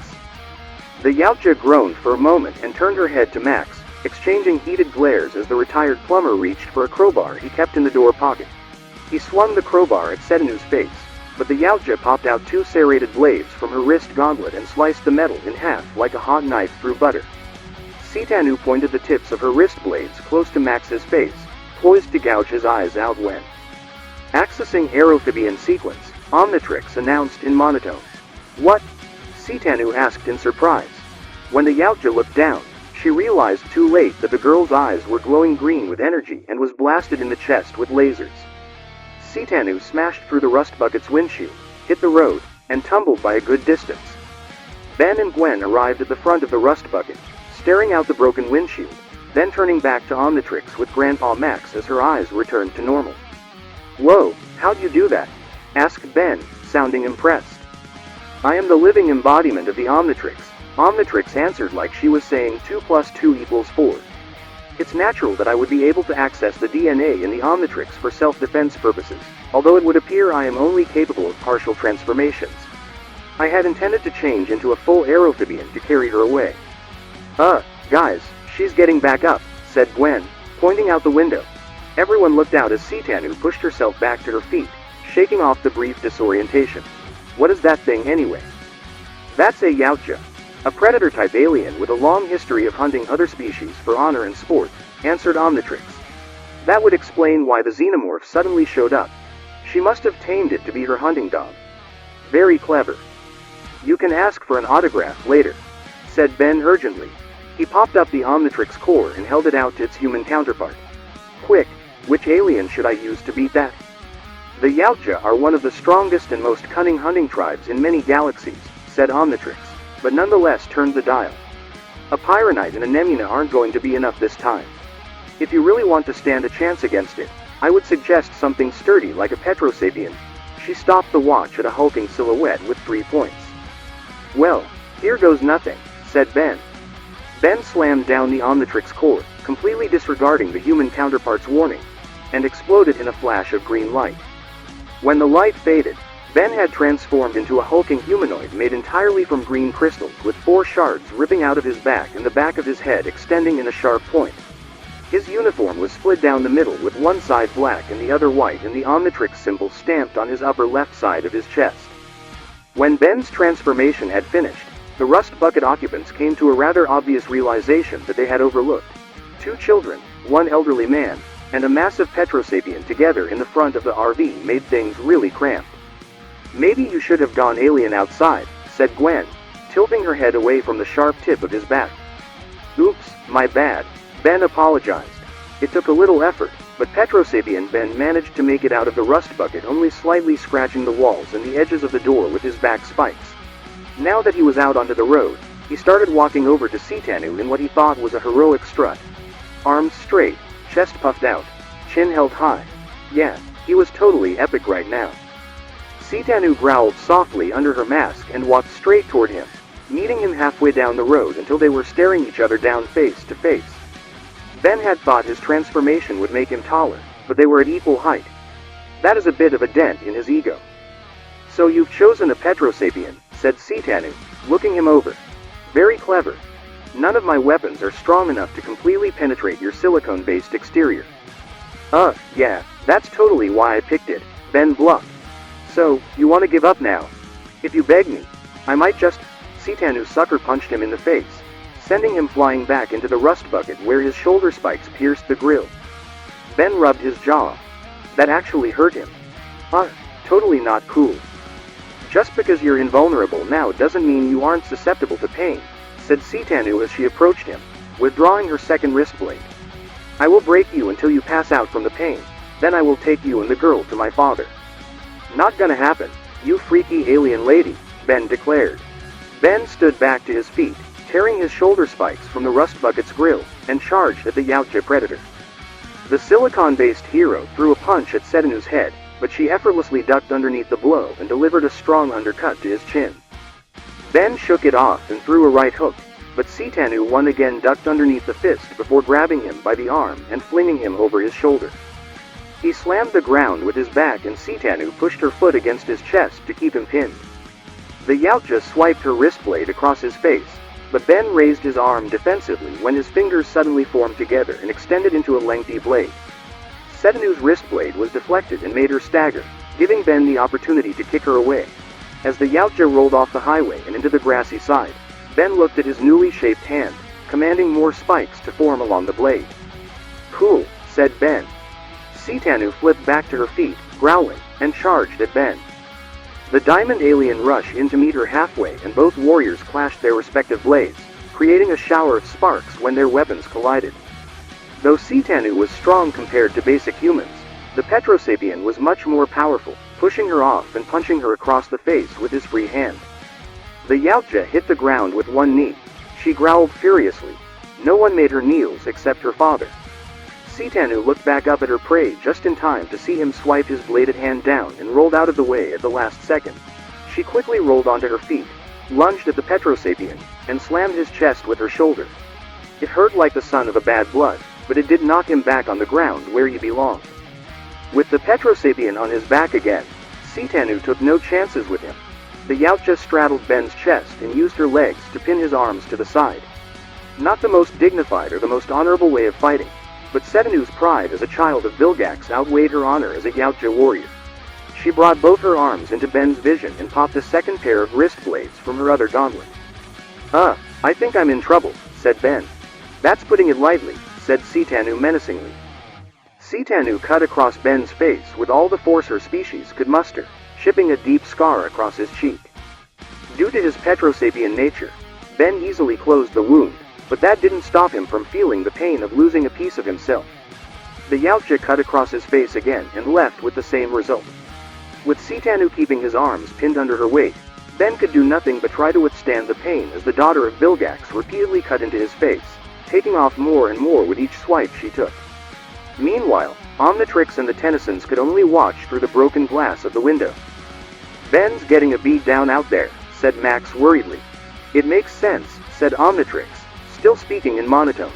The Yautja groaned for a moment and turned her head to Max, exchanging heated glares as the retired plumber reached for a crowbar he kept in the door pocket. He swung the crowbar at Setanu's face, but the Yautja popped out two serrated blades from her wrist gauntlet and sliced the metal in half like a hot knife through butter. Sitanu pointed the tips of her wrist blades close to Max's face, poised to gouge his eyes out when. Accessing Aerophibian sequence, Omnitrix announced in monotone. What? Sitanu asked in surprise. When the Yautja looked down, she realized too late that the girl's eyes were glowing green with energy and was blasted in the chest with lasers. Sitanu smashed through the rust bucket's windshield, hit the road, and tumbled by a good distance. Ben and Gwen arrived at the front of the rust bucket, staring out the broken windshield, then turning back to Omnitrix with Grandpa Max as her eyes returned to normal. Whoa, how'd you do that? Asked Ben, sounding impressed. I am the living embodiment of the Omnitrix. Omnitrix answered like she was saying 2 + 2 = 4. It's natural that I would be able to access the DNA in the Omnitrix for self-defense purposes, although it would appear I am only capable of partial transformations. I had intended to change into a full Aerophibian to carry her away. Guys, she's getting back up, said Gwen, pointing out the window. Everyone looked out as Sitanu pushed herself back to her feet, shaking off the brief disorientation. What is that thing anyway? That's a Yautja, a predator-type alien with a long history of hunting other species for honor and sport, answered Omnitrix. That would explain why the xenomorph suddenly showed up. She must have tamed it to be her hunting dog. Very clever. You can ask for an autograph later, said Ben urgently. He popped up the Omnitrix core and held it out to its human counterpart. Quick, which alien should I use to beat that? The Yautja are one of the strongest and most cunning hunting tribes in many galaxies, said Omnitrix, but nonetheless turned the dial. A Pyronite and a Nemuna aren't going to be enough this time. If you really want to stand a chance against it, I would suggest something sturdy like a Petrosapian. She stopped the watch at a hulking silhouette with 3 points. Well, here goes nothing, said Ben. Ben slammed down the Omnitrix core, completely disregarding the human counterpart's warning, and exploded in a flash of green light. When the light faded, Ben had transformed into a hulking humanoid made entirely from green crystals with 4 shards ripping out of his back and the back of his head extending in a sharp point. His uniform was split down the middle with one side black and the other white and the Omnitrix symbol stamped on his upper left side of his chest. When Ben's transformation had finished, the rust bucket occupants came to a rather obvious realization that they had overlooked. 2 children, 1 elderly man, and a massive Petrosapian together in the front of the RV made things really cramped. Maybe you should have gone alien outside, said Gwen, tilting her head away from the sharp tip of his back. Oops, my bad, Ben apologized. It took a little effort, but Petrosapian Ben managed to make it out of the rust bucket only slightly scratching the walls and the edges of the door with his back spikes. Now that he was out onto the road, he started walking over to Sitanu in what he thought was a heroic strut. Arms straight, chest puffed out, chin held high. Yeah, he was totally epic right now. Sitanu growled softly under her mask and walked straight toward him, meeting him halfway down the road until they were staring each other down face to face. Ben had thought his transformation would make him taller, but they were at equal height. That is a bit of a dent in his ego. "So you've chosen a Petrosapien," said Sitanu, looking him over. "Very clever. None of my weapons are strong enough to completely penetrate your silicone-based exterior." Yeah, that's totally why I picked it," Ben bluffed. "So, you want to give up now? If you beg me, I might just—" Sitanu sucker punched him in the face, sending him flying back into the rust bucket where his shoulder spikes pierced the grill. Ben rubbed his jaw. That actually hurt him. Totally not cool. "Just because you're invulnerable now doesn't mean you aren't susceptible to pain," said Sitanu as she approached him, withdrawing her second wrist blade. "I will break you until you pass out from the pain, then I will take you and the girl to my father." "Not gonna happen, you freaky alien lady," Ben declared. Ben stood back to his feet, tearing his shoulder spikes from the rust bucket's grill, and charged at the Yautja predator. The silicon-based hero threw a punch at Setanu's head, but she effortlessly ducked underneath the blow and delivered a strong undercut to his chin. Ben shook it off and threw a right hook, but Sitanu once again ducked underneath the fist before grabbing him by the arm and flinging him over his shoulder. He slammed the ground with his back and Sitanu pushed her foot against his chest to keep him pinned. The Yautja swiped her wrist blade across his face, but Ben raised his arm defensively when his fingers suddenly formed together and extended into a lengthy blade. Setanu's wrist blade was deflected and made her stagger, giving Ben the opportunity to kick her away. As the Yautja rolled off the highway and into the grassy side, Ben looked at his newly shaped hand, commanding more spikes to form along the blade. "Cool," said Ben. Sitanu flipped back to her feet, growling, and charged at Ben. The diamond alien rushed in to meet her halfway and both warriors clashed their respective blades, creating a shower of sparks when their weapons collided. Though Sitanu was strong compared to basic humans, the Petrosapien was much more powerful, pushing her off and punching her across the face with his free hand. The Yautja hit the ground with one knee. She growled furiously. No one made her kneels except her father. Sitanu looked back up at her prey just in time to see him swipe his bladed hand down and rolled out of the way at the last second. She quickly rolled onto her feet, lunged at the Petrosapien, and slammed his chest with her shoulder. It hurt like the son of a bad blood, but it did knock him back on the ground where he belonged. With the Petrosapien on his back again, Sitanu took no chances with him. The Yautja straddled Ben's chest and used her legs to pin his arms to the side. Not the most dignified or the most honorable way of fighting, but Setanu's pride as a child of Vilgax outweighed her honor as a Yautja warrior. She brought both her arms into Ben's vision and popped a second pair of wrist blades from her other gauntlet. I think I'm in trouble," said Ben. "That's putting it lightly," said Sitanu menacingly. Sitanu cut across Ben's face with all the force her species could muster, shipping a deep scar across his cheek. Due to his Petrosapien nature, Ben easily closed the wound, but that didn't stop him from feeling the pain of losing a piece of himself. The Yautja cut across his face again and left with the same result. With Sitanu keeping his arms pinned under her weight, Ben could do nothing but try to withstand the pain as the daughter of Vilgax repeatedly cut into his face, taking off more and more with each swipe she took. Meanwhile, Omnitrix and the Tennysons could only watch through the broken glass of the window. "Ben's getting a beat down out there," said Max worriedly. "It makes sense," said Omnitrix, still speaking in monotone.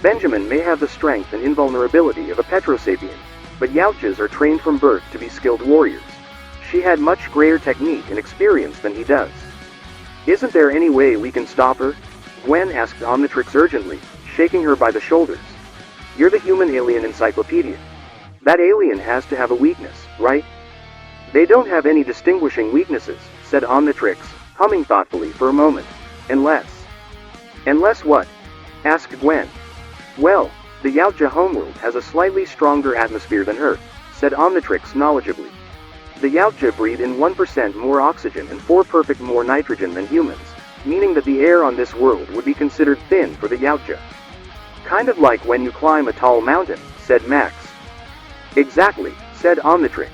"Benjamin may have the strength and invulnerability of a Petrosapien, but Yautjas are trained from birth to be skilled warriors. She had much greater technique and experience than he does." "Isn't there any way we can stop her?" Gwen asked Omnitrix urgently, shaking her by the shoulders. "You're the human alien encyclopedia. That alien has to have a weakness, right?" "They don't have any distinguishing weaknesses," said Omnitrix, humming thoughtfully for a moment. "Unless..." "Unless what?" asked Gwen. "Well, the Yautja homeworld has a slightly stronger atmosphere than Earth," said Omnitrix knowledgeably. "The Yautja breathe in 1% more oxygen and 4% more nitrogen than humans, meaning that the air on this world would be considered thin for the Yautja." "Kind of like when you climb a tall mountain," said Max. "Exactly," said Omnitrix.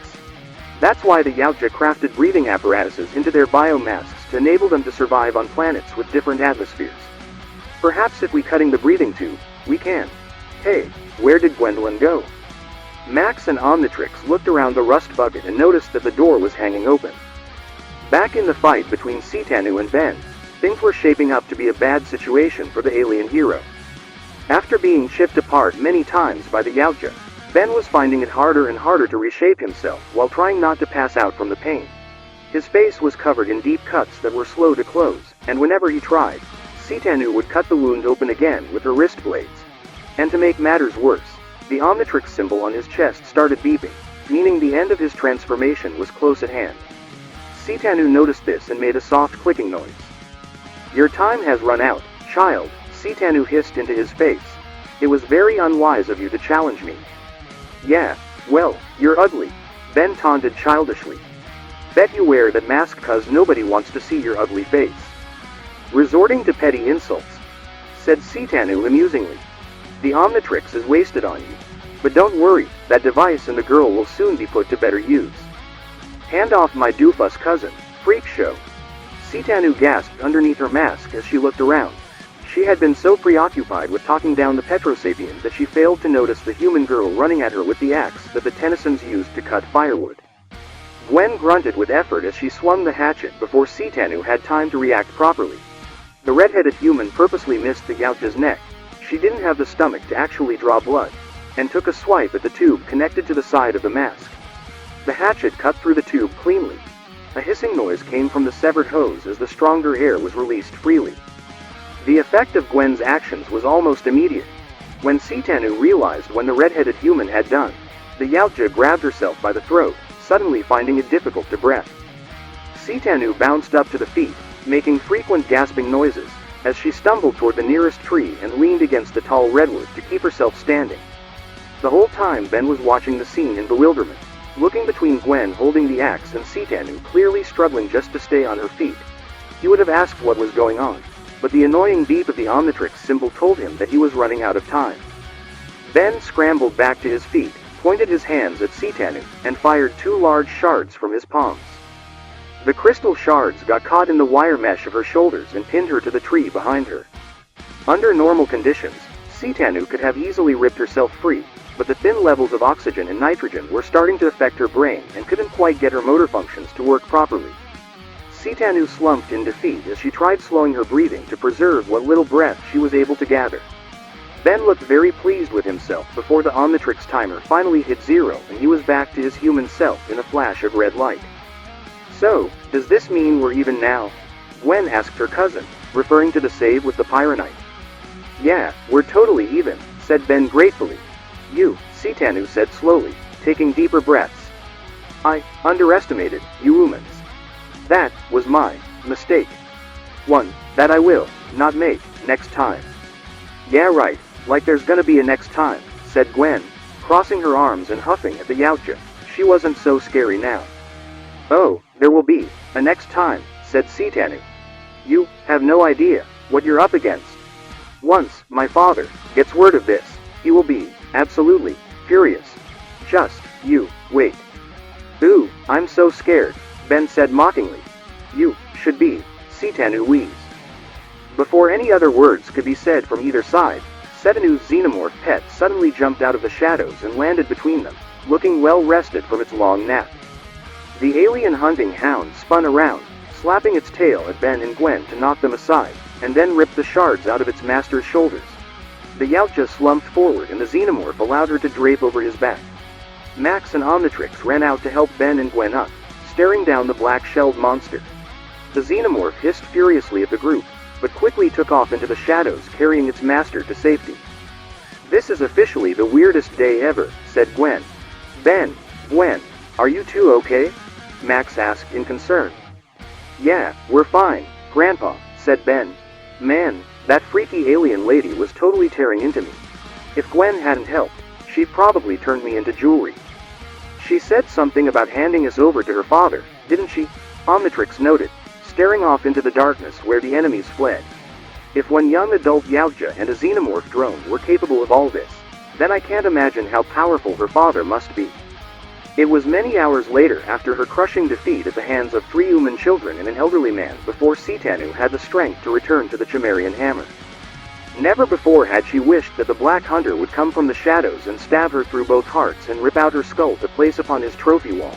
"That's why the Yautja crafted breathing apparatuses into their biomasks to enable them to survive on planets with different atmospheres. Perhaps if we cutting the breathing tube, we can." "Hey, where did Gwendolyn go?" Max and Omnitrix looked around the rust bucket and noticed that the door was hanging open. Back in the fight between Sentient and Ben, things were shaping up to be a bad situation for the alien hero. After being chipped apart many times by the Yautja, Ben was finding it harder and harder to reshape himself while trying not to pass out from the pain. His face was covered in deep cuts that were slow to close, and whenever he tried, Sentient would cut the wound open again with her wrist blades. And to make matters worse, the Omnitrix symbol on his chest started beeping, meaning the end of his transformation was close at hand. Sentient noticed this and made a soft clicking noise. "Your time has run out, child," Sentient hissed into his face. "It was very unwise of you to challenge me." "Yeah, well, you're ugly," Ben taunted childishly. "Bet you wear that mask 'cause nobody wants to see your ugly face." "Resorting to petty insults," said Sentient amusingly. "The Omnitrix is wasted on you. But don't worry, that device and the girl will soon be put to better use." "Hand off my doofus cousin, freak show." Sentient gasped underneath her mask as she looked around. She had been so preoccupied with talking down the Petrosapien that she failed to notice the human girl running at her with the axe that the Tennysons used to cut firewood. Gwen grunted with effort as she swung the hatchet before Sentient had time to react properly. The red-headed human purposely missed the Yautja's neck. She didn't have the stomach to actually draw blood, and took a swipe at the tube connected to the side of the mask. The hatchet cut through the tube cleanly. A hissing noise came from the severed hose as the stronger air was released freely. The effect of Gwen's actions was almost immediate. When Sentient realized when the red-headed human had done, the Yautja grabbed herself by the throat, suddenly finding it difficult to breathe. Sentient bounced up to the feet, making frequent gasping noises, as she stumbled toward the nearest tree and leaned against the tall redwood to keep herself standing. The whole time Ben was watching the scene in bewilderment, looking between Gwen holding the axe and Sentient clearly struggling just to stay on her feet. He would have asked what was going on, but the annoying beep of the Omnitrix symbol told him that he was running out of time. Ben scrambled back to his feet, pointed his hands at Sentient, and fired 2 large shards from his palms. The crystal shards got caught in the wire mesh of her shoulders and pinned her to the tree behind her. Under normal conditions, Sentient could have easily ripped herself free, but the thin levels of oxygen and nitrogen were starting to affect her brain and couldn't quite get her motor functions to work properly. Sentient slumped in defeat as she tried slowing her breathing to preserve what little breath she was able to gather. Ben looked very pleased with himself before the Omnitrix timer finally hit 0 and he was back to his human self in a flash of red light. "So, does this mean we're even now?" Gwen asked her cousin, referring to the save with the pyronite. "Yeah, we're totally even," said Ben gratefully. "You," Sentient said slowly, taking deeper breaths. "I underestimated you humans. That was my mistake. One that I will not make next time." "Yeah right, like there's gonna be a next time," said Gwen, crossing her arms and huffing at the Yautja. She wasn't so scary now. "Oh, there will be a next time," said Sentient. "You have no idea what you're up against. Once my father gets word of this, he will be absolutely furious. Just you wait." "Ooh, I'm so scared," Ben said mockingly. "You should be," Sentient wheezed. Before any other words could be said from either side, Sentient's xenomorph pet suddenly jumped out of the shadows and landed between them, looking well rested from its long nap. The alien hunting hound spun around, slapping its tail at Ben and Gwen to knock them aside, and then ripped the shards out of its master's shoulders. The Yautja slumped forward and the xenomorph allowed her to drape over his back. Max and Omnitrix ran out to help Ben and Gwen up, staring down the black-shelled monster. The xenomorph hissed furiously at the group, but quickly took off into the shadows carrying its master to safety. "This is officially the weirdest day ever," said Gwen. "Ben, Gwen, are you two okay?" Max asked in concern. "Yeah, we're fine, Grandpa," said Ben. "Man, that freaky alien lady was totally tearing into me. If Gwen hadn't helped, she'd probably turned me into jewelry. She said something about handing us over to her father, didn't she?" Omnitrix noted, staring off into the darkness where the enemies fled. "If one young adult Yautja and a xenomorph drone were capable of all this, then I can't imagine how powerful her father must be." It was many hours later after her crushing defeat at the hands of 3 human children and an elderly man before Sentient had the strength to return to the Chimerian hammer. Never before had she wished that the Black Hunter would come from the shadows and stab her through both hearts and rip out her skull to place upon his trophy wall.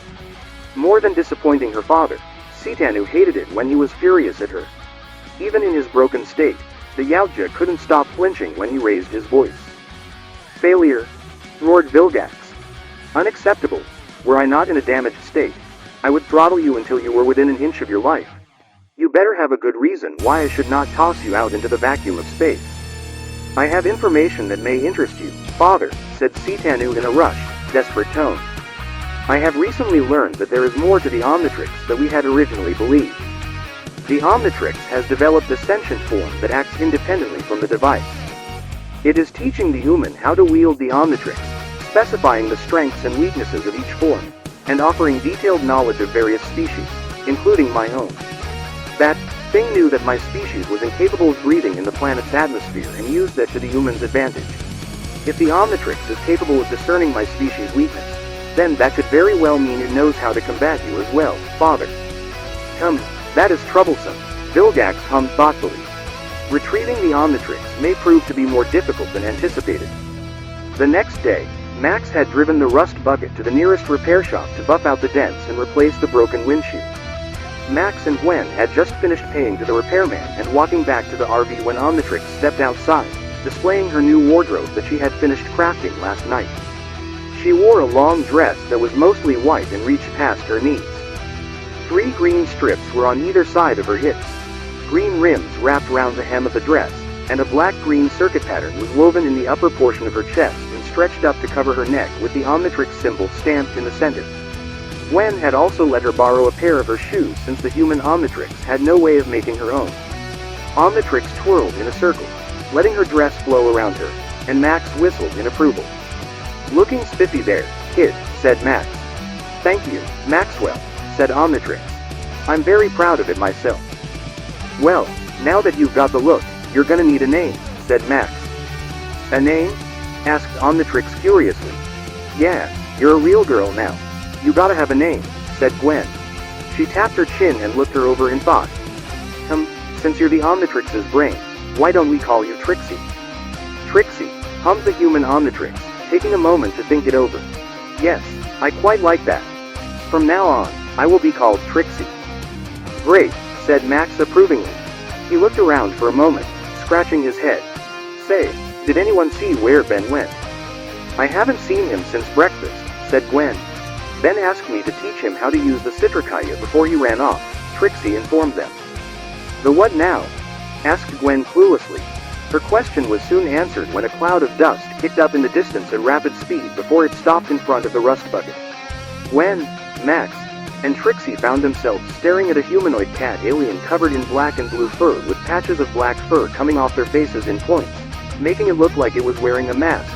More than disappointing her father, Sitanu hated it when he was furious at her. Even in his broken state, the Yautja couldn't stop flinching when he raised his voice. "Failure!" roared Vilgax. "Unacceptable. Were I not in a damaged state, I would throttle you until you were within an inch of your life. You better have a good reason why I should not toss you out into the vacuum of space." "I have information that may interest you, father," said Sitanu in a rushed, desperate tone. "I have recently learned that there is more to the Omnitrix than we had originally believed. The Omnitrix has developed a sentient form that acts independently from the device. It is teaching the human how to wield the Omnitrix, specifying the strengths and weaknesses of each form, and offering detailed knowledge of various species, including my own. That thing knew that my species was incapable of breathing in the planet's atmosphere and used that to the human's advantage. If the Omnitrix is capable of discerning my species' weakness, then that could very well mean it knows how to combat you as well, father." That is troublesome," Vilgax hummed thoughtfully. "Retrieving the Omnitrix may prove to be more difficult than anticipated." The next day, Max had driven the rust bucket to the nearest repair shop to buff out the dents and replace the broken windshield. Max and Gwen had just finished paying to the repairman and walking back to the RV when Omnitrix stepped outside, displaying her new wardrobe that she had finished crafting last night. She wore a long dress that was mostly white and reached past her knees. 3 green strips were on either side of her hips. Green rims wrapped around the hem of the dress, and a black-green circuit pattern was woven in the upper portion of her chest and stretched up to cover her neck with the Omnitrix symbol stamped in the center. Gwen had also let her borrow a pair of her shoes since the human Omnitrix had no way of making her own. Omnitrix twirled in a circle, letting her dress flow around her, and Max whistled in approval. "Looking spiffy there, kid," said Max. "Thank you, Maxwell," said Omnitrix. "I'm very proud of it myself." "Well, now that you've got the look, you're gonna need a name," said Max. "A name?" asked Omnitrix curiously. "Yeah, you're a real girl now. You gotta have a name," said Gwen. She tapped her chin and looked her over in thought. Since you're the Omnitrix's brain, why don't we call you Trixie?" "Trixie," hummed the human Omnitrix, taking a moment to think it over. "Yes, I quite like that. From now on, I will be called Trixie." "Great," said Max approvingly. He looked around for a moment, scratching his head. "Say, did anyone see where Ben went?" "I haven't seen him since breakfast," said Gwen. "Ben asked me to teach him how to use the Citricaya before he ran off," Trixie informed them. "The what now?" asked Gwen cluelessly. Her question was soon answered when a cloud of dust kicked up in the distance at rapid speed before it stopped in front of the rust bucket. Gwen, Max, and Trixie found themselves staring at a humanoid cat alien covered in black and blue fur with patches of black fur coming off their faces in points, making it look like it was wearing a mask,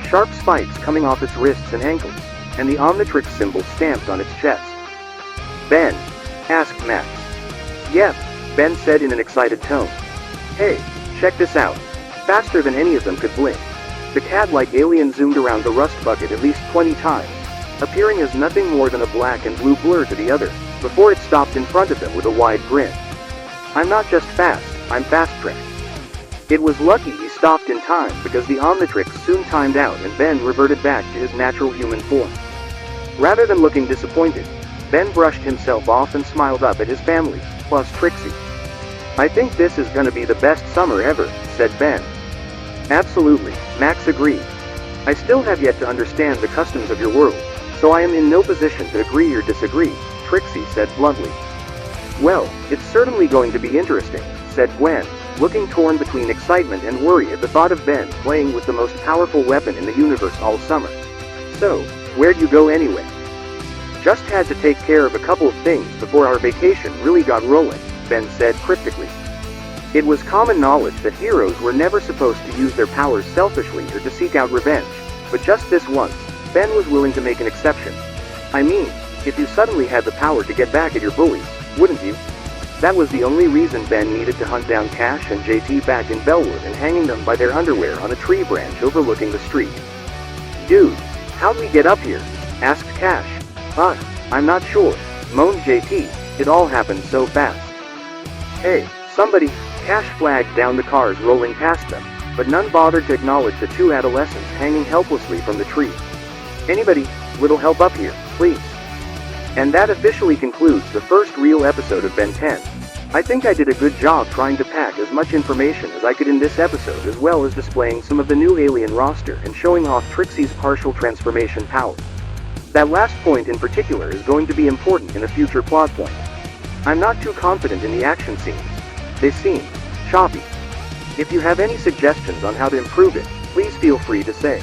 sharp spikes coming off its wrists and ankles, and the Omnitrix symbol stamped on its chest. "Ben?" asked Max. "Yep," Ben said in an excited tone. "Hey, check this out." Faster than any of them could blink, the cat-like alien zoomed around the rust bucket at least 20 times, appearing as nothing more than a black and blue blur to the other, before it stopped in front of them with a wide grin. "I'm not just fast, I'm fast-tracked." It was lucky he stopped in time because the Omnitrix soon timed out and Ben reverted back to his natural human form. Rather than looking disappointed, Ben brushed himself off and smiled up at his family, plus Trixie. "I think this is gonna be the best summer ever," said Ben. "Absolutely," Max agreed. "I still have yet to understand the customs of your world, so I am in no position to agree or disagree," Trixie said bluntly. "Well, it's certainly going to be interesting," said Gwen, looking torn between excitement and worry at the thought of Ben playing with the most powerful weapon in the universe all summer. "So, where'd you go anyway?" "Just had to take care of a couple of things before our vacation really got rolling," Ben said cryptically. It was common knowledge that heroes were never supposed to use their powers selfishly or to seek out revenge, but just this once, Ben was willing to make an exception. "I mean, if you suddenly had the power to get back at your bullies, wouldn't you?" That was the only reason Ben needed to hunt down Cash and JT back in Bellwood and hanging them by their underwear on a tree branch overlooking the street. "Dude, how'd we get up here?" asked Cash. I'm not sure," moaned JT, "it all happened so fast." "Hey, somebody," Cash flagged down the cars rolling past them. but none bothered to acknowledge the two adolescents hanging helplessly from the tree. Anybody, little help up here, please. And that officially concludes the first real episode of Ben 10. I think I did a good job trying to pack as much information as I could in this episode, as well as displaying some of the new alien roster and showing off Trixie's partial transformation power. That last point in particular is going to be important in a future plot point. I'm not too confident in the action scenes. They seem choppy. If you have any suggestions on how to improve it, please feel free to say.